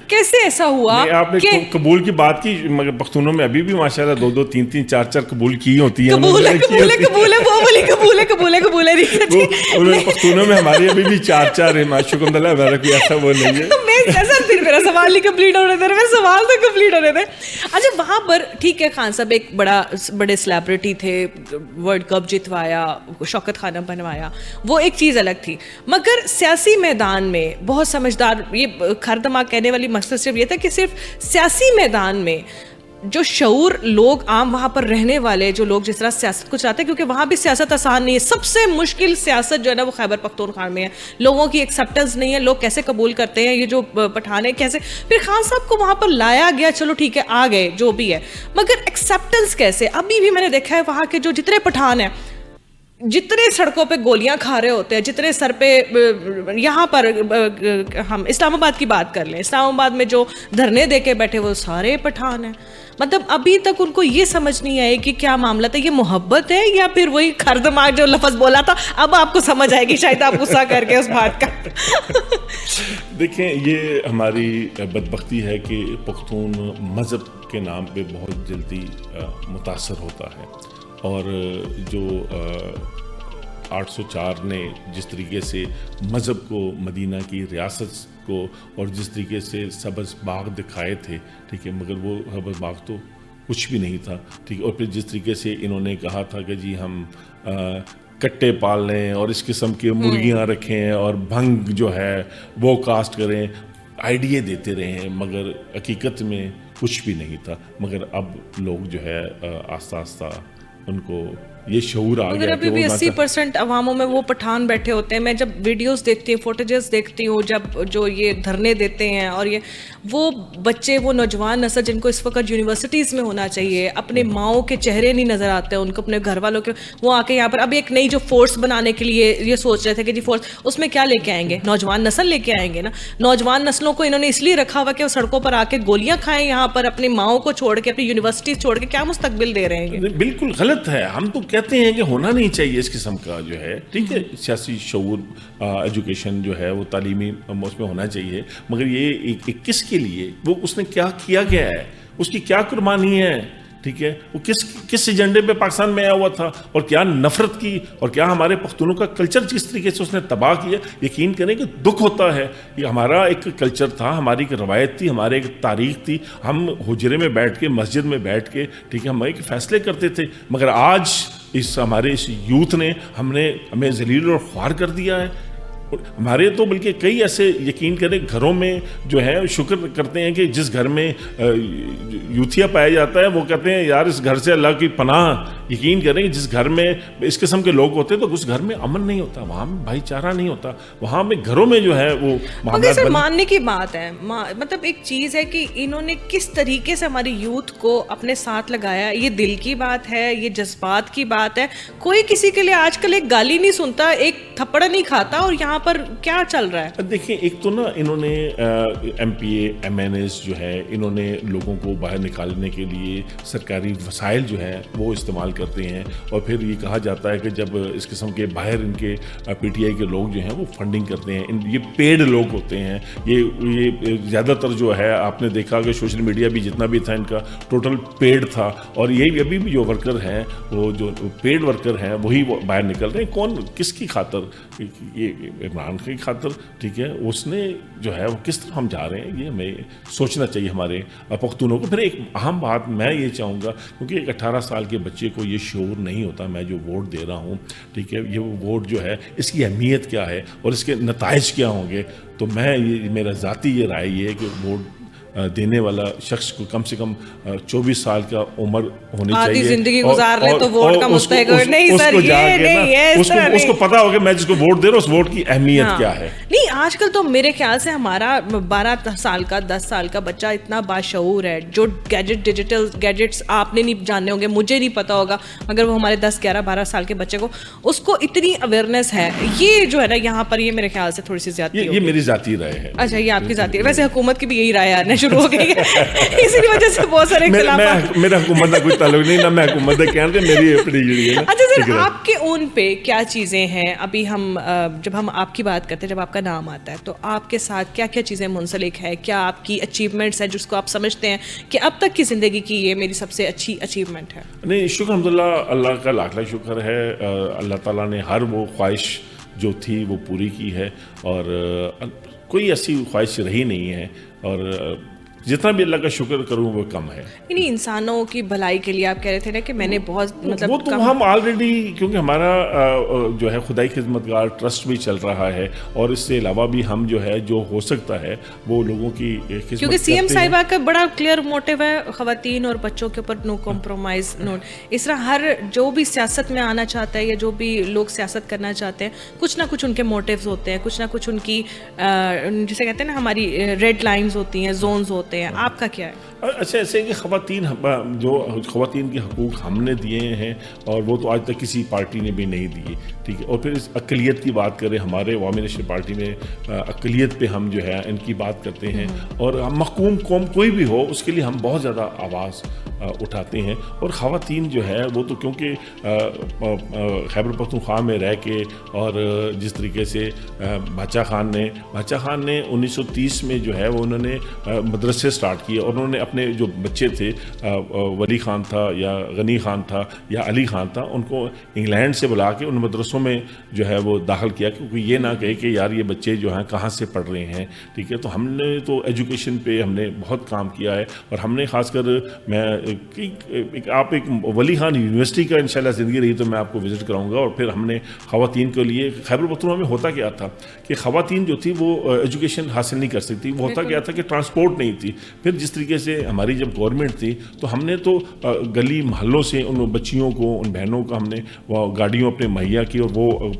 کیسے ایسا ہوا؟ آپ نے قبول کی بات کی، مگر پختونوں میں ابھی بھی ماشاءاللہ 2 3 4 قبول کی ہوتی ہیں. قبول ہے پختونوں میں ہماری ابھی بھی 4 ہیں، ماشاءاللہ الحمدللہ، میرا کوئی ایسا وہ نہیں ہے. میرا سوال نہیں کمپلیٹ ہونے دے، میرا سوال تو کمپلیٹ ہونے دے. اچھا وہاں پر ٹھیک ہے، خان صاحب ایک بڑے سیلیبریٹی تھے، ورلڈ کپ جتوایا، شوکت خانم بنوایا، وہ ایک چیز الگ تھی. مگر سیاسی میدان میں بہت سمجھدار، یہ کھر دماغ کہنے والی مقصد صرف یہ تھا کہ صرف سیاسی میدان میں جو شعور لوگ عام وہاں پر رہنے والے جو لوگ جس طرح سیاست کو چاہتے ہیں، کیونکہ وہاں بھی سیاست آسان نہیں ہے، سب سے مشکل سیاست جو ہے نا وہ خیبر پختونخوا میں ہے. لوگوں کی ایکسیپٹنس نہیں ہے، لوگ کیسے قبول کرتے ہیں یہ جو پٹھان ہے کیسے. پھر خان صاحب کو وہاں پر لایا گیا، چلو ٹھیک ہے آ گئے جو بھی ہے، مگر ایکسیپٹنس کیسے؟ ابھی بھی میں نے دیکھا ہے وہاں کے جو جتنے پٹھان ہیں، جتنے سڑکوں پہ گولیاں کھا رہے ہوتے ہیں، جتنے سر پہ، یہاں پر ہم اسلام آباد کی بات کر لیں، اسلام آباد میں جو دھرنے دے کے بیٹھے وہ سارے پٹھان ہیں. مطلب ابھی تک ان کو یہ سمجھ نہیں آئے کہ کیا معاملہ تھا، یہ محبت ہے یا پھر وہی کھر دماغ جو لفظ بولا تھا. اب آپ کو سمجھ آئے گی شاید، آپ غصہ کر کے اس بات کا. دیکھیں یہ ہماری بدبختی ہے کہ پختون مذہب کے نام پہ بہت جلدی متاثر ہوتا ہے. اور جو 804 نے جس طریقے سے مذہب کو، مدینہ کی ریاست کو، اور جس طریقے سے سبز باغ دکھائے تھے، ٹھیک ہے، مگر وہ سبز باغ تو کچھ بھی نہیں تھا، ٹھیک ہے. اور پھر جس طریقے سے انہوں نے کہا تھا کہ جی ہم کٹے پال لیں اور اس قسم کے مرغیاں رکھیں اور بھنگ جو ہے وہ کاسٹ کریں، آئیڈیا دیتے رہے ہیں، مگر حقیقت میں کچھ بھی نہیں تھا. مگر اب لوگ جو ہے آہستہ آہستہ ان کو یہ شعور آ گیا. ابھی بھی 80% عواموں میں وہ پٹھان بیٹھے ہوتے ہیں. میں جب ویڈیوز دیکھتی ہوں، فوٹیجز دیکھتی ہوں، جب جو یہ دھرنے دیتے ہیں، اور یہ وہ بچے، وہ نوجوان نسل جن کو اس وقت یونیورسٹیز میں ہونا چاہیے، اپنے ماؤں کے چہرے نہیں نظر آتے ان کو، اپنے گھر والوں کے، وہ آ کے یہاں پر اب ایک نئی جو فورس بنانے کے لیے یہ سوچ رہے تھے کہ جی فورس، اس میں کیا لے کے آئیں گے؟ نوجوان نسل لے کے آئیں گے نا. نوجوان نسلوں کو انہوں نے اس لیے رکھا ہوا کہ وہ سڑکوں پر آ کے گولیاں کھائیں، یہاں پر اپنی ماؤں کو چھوڑ کے، اپنی یونیورسٹیز چھوڑ کے، کیا مستقبل دے رہے ہیں؟ بالکل غلط ہے. ہم تو کہتے ہیں کہ ہونا نہیں چاہیے اس قسم کا جو ہے، ٹھیک ہے، سیاسی شعور، ایجوکیشن جو ہے وہ تعلیمی اس میں ہونا چاہیے. مگر یہ کس کے لیے، وہ اس نے کیا کیا گیا ہے، اس کی کیا قربانی ہے، ٹھیک ہے, وہ کس ایجنڈے پہ پاکستان میں آیا ہوا تھا, اور کیا نفرت کی, اور کیا ہمارے پختونوں کا کلچر جس طریقے سے اس نے تباہ کیا. یقین کریں کہ دکھ ہوتا ہے. یہ ہمارا ایک کلچر تھا, ہماری ایک روایت تھی, ہمارے ایک تاریخ تھی. ہم حجرے میں بیٹھ کے, مسجد میں بیٹھ کے, ٹھیک ہے, ہم ایک فیصلے کرتے تھے. مگر آج ہمارے اس یوتھ نے ہمیں ذلیل اور خوار کر دیا ہے. ہمارے تو بلکہ کئی ایسے, یقین کریں, گھروں میں جو ہے شکر کرتے ہیں کہ جس گھر میں یوتھیا پایا جاتا ہے, وہ کہتے ہیں یار اس گھر سے اللہ کی پناہ. یقین کریں کہ جس گھر میں اس قسم کے لوگ ہوتے ہیں تو اس گھر میں امن نہیں ہوتا, وہاں میں بھائی چارہ نہیں ہوتا, وہاں میں گھروں میں جو ہے وہ معاملات. ماننے کی بات ہے, مطلب ایک چیز ہے کہ انہوں نے کس طریقے سے ہماری یوتھ کو اپنے ساتھ لگایا. یہ دل کی بات ہے, یہ جذبات کی بات ہے. کوئی کسی کے لیے آج کل ایک گالی نہیں سنتا, ایک تھپڑ نہیں کھاتا. اور یہاں پر کیا چل رہا ہے؟ دیکھیں, ایک تو نا انہوں نے M P A M N As جو ہے, انہوں نے لوگوں کو باہر نکالنے کے لیے سرکاری وسائل جو ہے وہ استعمال کرتے ہیں. اور پھر یہ کہا جاتا ہے کہ جب اس قسم کے باہر ان کے پی ٹی آئی کے لوگ جو ہیں وہ فنڈنگ کرتے ہیں, یہ پیڈ لوگ ہوتے ہیں. یہ زیادہ تر جو ہے آپ نے دیکھا کہ سوشل میڈیا بھی جتنا بھی تھا ان کا ٹوٹل پیڈ تھا. اور یہ ابھی بھی جو ورکر ہیں, وہ جو پیڈ ورکر ہیں وہی باہر نکل رہے ہیں. کون کس کی خاطر؟ یہ عمران کی خاطر, ٹھیک ہے. اس نے جو ہے وہ کس طرح ہم جا رہے ہیں, یہ ہمیں سوچنا چاہیے ہمارے پختونوں کو. پھر ایک اہم بات میں یہ چاہوں گا, کیونکہ ایک 18 سال کے بچے کو یہ شعور نہیں ہوتا, میں جو ووٹ دے رہا ہوں, ٹھیک ہے, یہ ووٹ جو ہے اس کی اہمیت کیا ہے اور اس کے نتائج کیا ہوں گے. تو میرا ذاتی یہ رائے یہ ہے کہ ووٹ دینے والا شخص کو کم سے کم 24 سال کا عمر ہونی چاہیے. آدھی زندگی گزار لے تو ووٹ کا مستحق نہیں سر, یہ نہیں ہے. اس کو پتا ہوگا میں جس کو ووٹ دے رہا ہوں اس ووٹ کی اہمیت کیا ہے. نہیں, آج کل تو میرے خیال سے ہمارا 12 سال کا 10 سال کا بچہ اتنا باشعور ہے, جو ڈیجیٹل گیجٹس آپ نے نہیں جاننے ہوں گے, مجھے نہیں پتا ہوگا, مگر وہ ہمارے 10 11 12 سال کے بچے کو, اس کو اتنی اویئرنیس ہے. یہ جو ہے نا یہاں پر, یہ میرے خیال سے تھوڑی سی زیادتی ہے. یہ میری ذاتی رائے ہے. اچھا, یہ آپ کی ذاتی ہے. ویسے حکومت کی بھی یہی رائے آنا شروع ہو گئی ہے, اسی وجہ سے بہت سارے اختلافات. میرا حکومت کا کوئی تعلق نہیں, نہ میں حکومت کا کہتے, میری اپنی جڑی ہے. اچھا سر, آپ کے اون پہ کیا چیزیں ہیں؟ ابھی جب ہم آپ کی بات کرتے ہیں, جب آپ کا نام آتا ہے تو آپ کے ساتھ کیا کیا چیزیں منسلک ہے؟ کیا آپ کی اچیومنٹس ہیں جس کو آپ سمجھتے ہیں کہ اب تک کی زندگی کی یہ میری سب سے اچھی اچیومنٹ ہے؟ نہیں, شکر الحمدللہ, اللہ کا لاکھ لاکھ شکر ہے. اللہ تعالیٰ نے ہر وہ خواہش جو تھی وہ پوری کی ہے, اور کوئی ایسی خواہش رہی نہیں ہے, اور جتنا بھی اللہ کا شکر کروں وہ کم ہے. یعنی انسانوں کی بھلائی کے لیے آپ کہہ رہے تھے نا کہ میں نے بہت مطلب وہ تو ہم آلریڈی, کیونکہ ہمارا جو ہے خدائی خدمتگار ٹرسٹ بھی چل رہا ہے, اور اس سے علاوہ بھی ہم جو ہے جو ہو سکتا ہے وہ لوگوں کی خدمت, کیونکہ سی ایم صاحبہ کا بڑا کلیئر موٹیو ہے خواتین اور بچوں کے اوپر نو کمپرومائز. اس طرح ہر جو بھی سیاست میں آنا چاہتا ہے یا جو بھی لوگ سیاست کرنا چاہتے ہیں, کچھ نہ کچھ ان کے موٹیوز ہوتے ہیں, کچھ نہ کچھ ان کی جسے کہتے ہیں نا ہماری ریڈ لائنز ہوتی ہیں, زونز ہوتے ہیں. آپ کا کیا ہے؟ اچھا, ایسے کہ خواتین کے حقوق ہم نے دیے ہیں, اور وہ تو آج تک کسی پارٹی نے بھی نہیں دیے, ٹھیک ہے. اور پھر اس اقلیت کی بات کریں, ہمارے عوامی نیشنل پارٹی میں اقلیت پہ ہم جو ہے ان کی بات کرتے ہیں, اور ہم محکوم قوم کوئی بھی ہو اس کے لیے ہم بہت زیادہ آواز اٹھاتے ہیں. اور خواتین جو ہے وہ تو کیونکہ خیبر پختونخوا میں رہ کے, اور جس طریقے سے باچا خان نے 1930 میں جو ہے وہ انہوں نے مدرسے سٹارٹ کیے, اور انہوں نے اپنے جو بچے تھے, ولی خان تھا یا غنی خان تھا یا علی خان تھا, ان کو انگلینڈ سے بلا کے ان مدرسوں میں جو ہے وہ داخل کیا, کیونکہ یہ نہ کہے کہ یار یہ بچے جو ہیں کہاں سے پڑھ رہے ہیں, ٹھیک ہے. تو ہم نے تو ایجوکیشن پہ ہم نے بہت کام کیا ہے, اور ہم نے خاص کر آپ ایک ولی خان یونیورسٹی کا انشاءاللہ زندگی رہی تو میں آپ کو وزٹ کراؤں گا. اور پھر ہم نے خواتین کے لیے, خیبر پختونخوا میں ہوتا کیا تھا کہ خواتین جو تھی وہ ایجوکیشن حاصل نہیں کر سکتی, وہ ہوتا کیا تھا کہ ٹرانسپورٹ نہیں تھی. پھر جس طریقے سے ہماری جب گورنمنٹ تھی تو ہم نے تو گلی محلوں سے ان بچیوں کو, ان بہنوں کو ہم نے وہ گاڑیوں اپنے مہیا کی, اور وہ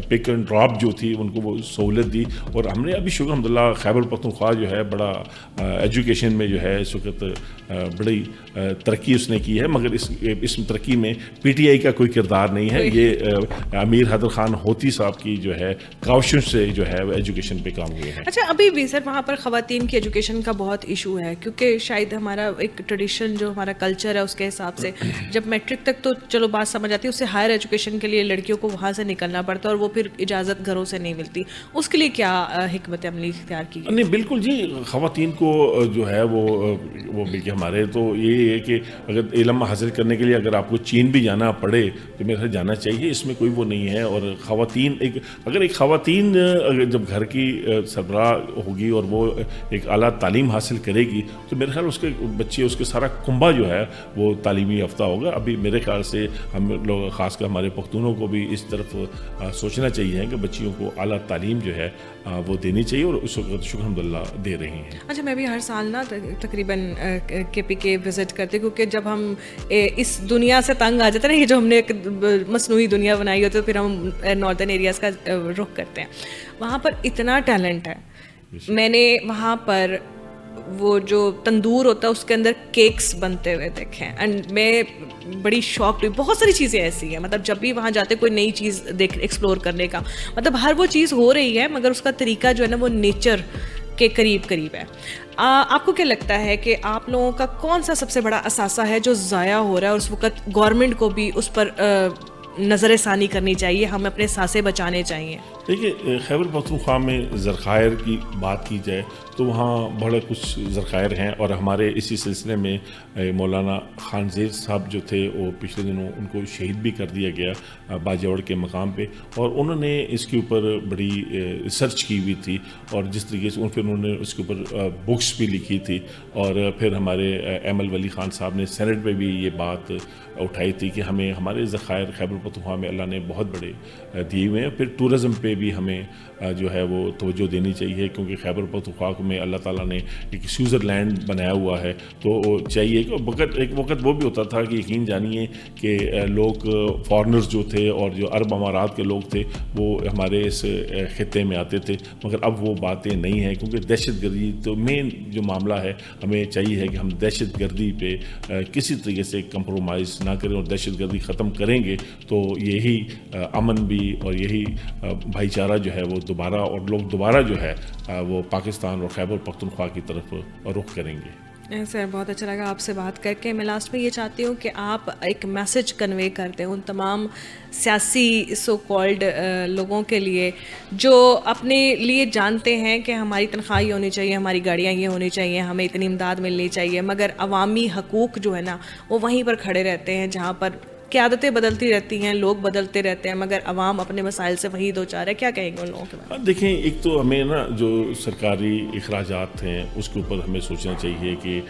پک اینڈ ڈراپ جو تھی ان کو وہ سہولت دی. اور ہم نے ابھی شکر الحمدللہ خیبر پختونخوا جو ہے بڑا ایجوکیشن میں جو ہے اس وقت بڑی ترقی اس نے کی ہے, مگر اس ترقی میں پی ٹی آئی کا کوئی کردار نہیں ہے. یہ امیر حیدر خان ہوتی صاحب کی جو ہے کاوشوں سے جو ہے وہ ایجوکیشن پہ کام ہوئے ہیں. اچھا, ابھی بھی سر وہاں پر خواتین کی ایجوکیشن کا بہت ایشو ہے, کیونکہ شاید شاید ہمارا ایک ٹریڈیشن جو ہمارا کلچر ہے اس کے حساب سے جب میٹرک تک تو چلو بات سمجھ آتی ہے, اس سے ہائر ایجوکیشن کے لیے لڑکیوں کو وہاں سے نکلنا پڑتا ہے اور وہ پھر اجازت گھروں سے نہیں ملتی, اس کے لیے کیا حکمت عملی اختیار کی؟ نہیں بالکل جی, خواتین کو جو ہے وہ بلکہ ہمارے تو یہ ہے کہ اگر علم حاصل کرنے کے لیے اگر آپ کو چین بھی جانا پڑے تو میرے خیال جانا چاہیے, اس میں کوئی وہ نہیں ہے. اور خواتین اگر ایک خواتین جب گھر کی سربراہ ہوگی اور وہ ایک اعلیٰ تعلیم حاصل کرے گی تو میرے خیال اس کے بچے, اس کے سارا کنبہ جو ہے وہ تعلیمی یافتہ ہوگا. ابھی میرے خیال سے ہم لوگ خاص کر ہمارے پختونوں کو بھی اس طرف سوچنا چاہیے کہ بچیوں کو اعلیٰ تعلیم جو ہے وہ دینی چاہیے, اور اس وقت شکر الحمدللہ دے رہی ہیں. اچھا, میں بھی ہر سال نا تقریباً کے پی کے وزٹ کرتے, کیونکہ جب ہم اس دنیا سے تنگ آ جاتے ہیں نا, یہ جو ہم نے ایک مصنوعی دنیا بنائی ہوتی ہے, پھر ہم ناردرن ایریاز کا رخ کرتے ہیں. وہاں پر اتنا ٹیلنٹ ہے. میں نے وہاں پر وہ جو تندور ہوتا ہے اس کے اندر کیکس بنتے ہوئے دیکھے ہیں, اینڈ میں بڑی شاک ہوئی. بہت ساری چیزیں ایسی ہیں, مطلب جب بھی وہاں جاتے کوئی نئی چیز ایکسپلور کرنے کا, مطلب ہر وہ چیز ہو رہی ہے مگر اس کا طریقہ جو ہے نا وہ نیچر کے قریب ہے. آپ کو کیا لگتا ہے کہ آپ لوگوں کا کون سا سب سے بڑا اثاثہ ہے جو ضائع ہو رہا ہے, اور اس وقت گورنمنٹ کو بھی اس پر نظر ثانی کرنی چاہیے, ہمیں اپنے سانسیں بچانے چاہیے؟ دیکھیے, خیبر پختونخوا میں ذخائر کی بات کی جائے تو وہاں بڑے کچھ ذخائر ہیں, اور ہمارے اسی سلسلے میں مولانا خانزیر صاحب جو تھے وہ پچھلے دنوں ان کو شہید بھی کر دیا گیا باجوڑ کے مقام پہ, اور انہوں نے اس کے اوپر بڑی ریسرچ کی ہوئی تھی, اور جس طریقے سے پھر انہوں نے اس کے اوپر بکس بھی لکھی تھی, اور پھر ہمارے ایم ایل ولی خان صاحب نے سینٹ میں بھی یہ بات اٹھائی تھی کہ ہمیں ہمارے ذخائر خیبر پختونخوا میں اللہ نے بہت بڑے دیے ہوئے ہیں. پھر ٹورزم پہ بھی ہمیں جو ہے وہ توجہ دینی چاہیے, کیونکہ خیبر پختونخوا میں اللہ تعالیٰ نے ایک سوئٹزرلینڈ بنایا ہوا ہے, تو چاہیے کہ ایک وقت وہ بھی ہوتا تھا کہ یقین جانیے کہ لوگ فارنرز جو تھے اور جو عرب امارات کے لوگ تھے وہ ہمارے اس خطے میں آتے تھے, مگر اب وہ باتیں نہیں ہیں, کیونکہ دہشت گردی تو مین جو معاملہ ہے. ہمیں چاہیے ہے کہ ہم دہشت گردی پہ کسی طریقے سے کمپرومائز نہ کریں, اور دہشت گردی ختم کریں گے تو یہی امن بھی اور یہی بھائی چارہ جو ہے وہ دوبارہ, اور لوگ دوبارہ جو ہے وہ پاکستان اور خیبر پختونخوا کی طرف رخ کریں گے. سر بہت اچھا لگا آپ سے بات کر کے. میں لاسٹ میں یہ چاہتی ہوں کہ آپ ایک میسج کنوے کرتے ہیں ان تمام سیاسی سو کالڈ لوگوں کے لیے جو اپنے لیے جانتے ہیں کہ ہماری تنخواہ یہ ہونی چاہیے, ہماری گاڑیاں یہ ہونی چاہیے, ہمیں اتنی امداد ملنی چاہیے, مگر عوامی حقوق جو ہے نا وہ وہیں پر کھڑے رہتے ہیں جہاں پر قیادتیں بدلتی رہتی ہیں, لوگ بدلتے رہتے ہیں, مگر عوام اپنے مسائل سے وہی دو چار ہے. کیا کہیں گے ان لوگوں کے بارے میں؟ دیکھیں, ایک تو ہمیں نا جو سرکاری اخراجات ہیں اس کے اوپر ہمیں سوچنا چاہیے کہ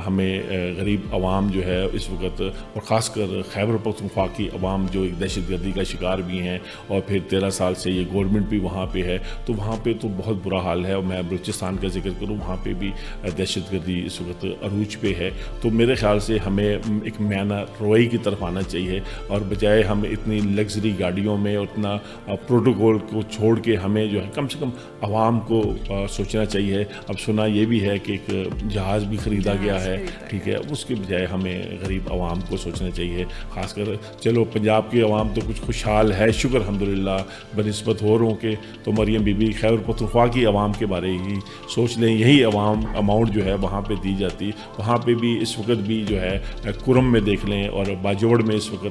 ہمیں غریب عوام جو ہے اس وقت, اور خاص کر خیبر پختونخوا کی عوام جو ایک دہشت گردی کا شکار بھی ہیں, اور پھر 13 سال سے یہ گورنمنٹ بھی وہاں پہ ہے, تو وہاں پہ تو بہت برا حال ہے. اور میں بلوچستان کا ذکر کروں, وہاں پہ بھی دہشت گردی اس وقت عروج پہ ہے. تو میرے خیال سے ہمیں ایک میانہ روی کی طرف آنا چاہیے, اور بجائے ہم اتنی لگژری گاڑیوں میں اتنا پروٹوکول کو چھوڑ کے ہمیں جو ہے کم سے کم عوام کو سوچنا چاہیے. اب سنا یہ بھی ہے کہ ایک جہاز بھی خریدا گیا ہے, ٹھیک ہے, اس کے بجائے ہمیں غریب عوام کو سوچنا چاہیے. خاص کر چلو پنجاب کی عوام تو کچھ خوشحال ہے, شکر الحمدللہ بنسبت ہوروں کے, تو مریم بی بی خیبر پختونخوا کی عوام کے بارے ہی سوچ لیں. یہی عوام اماؤنٹ جو ہے وہاں پہ دی جاتی, وہاں پہ بھی اس وقت بھی جو ہے کرم میں دیکھ لیں, اور باجوڑ میں اس وقت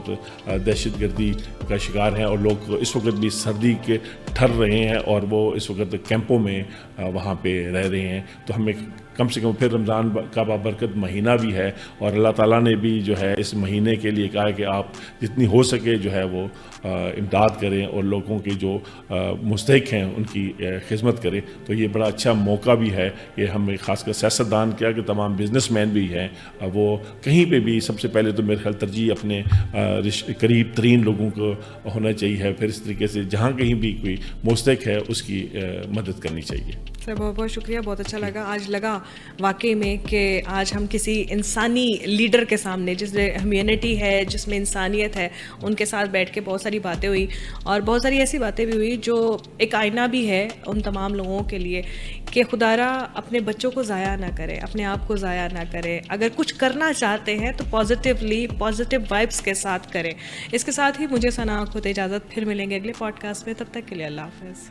دہشت گردی کا شکار ہیں, اور لوگ اس وقت بھی سردی کے ٹھر رہے ہیں, اور وہ اس وقت کیمپوں میں وہاں پہ رہ رہے ہیں. تو ہمیں کم سے کم, پھر رمضان کا بابرکت مہینہ بھی ہے, اور اللہ تعالیٰ نے بھی جو ہے اس مہینے کے لیے کہا ہے کہ آپ جتنی ہو سکے جو ہے وہ امداد کریں, اور لوگوں کے جو مستحق ہیں ان کی خدمت کریں. تو یہ بڑا اچھا موقع بھی ہے کہ ہمیں, خاص کر سیاستدان کیا کہ تمام بزنس مین بھی ہیں, وہ کہیں پہ بھی سب سے پہلے تو میرے خیال ترجیح اپنے قریب ترین لوگوں کو ہونا چاہیے, پھر اس طریقے سے جہاں کہیں بھی کوئی مستحق ہے اس کی مدد کرنی چاہیے. سر بہت بہت شکریہ, بہت اچھا لگا. آج لگا واقعی میں کہ آج ہم کسی انسانی لیڈر کے سامنے, جس میں ہیومینٹی ہے, جس میں انسانیت ہے, ان کے ساتھ بیٹھ کے بہت ساری باتیں ہوئی, اور بہت ساری ایسی باتیں بھی ہوئی جو ایک آئینہ بھی ہے ان تمام لوگوں کے لیے کہ خدارا اپنے بچوں کو ضائع نہ کرے, اپنے آپ کو ضائع نہ کرے. اگر کچھ کرنا چاہتے ہیں تو پازیٹیولی, پازیٹیو وائبس کے ساتھ کریں. اس کے ساتھ ہی مجھے ثنا خود اجازت, پھر ملیں گے اگلے پوڈ کاسٹ میں. تب تک کے لیے اللہ حافظ.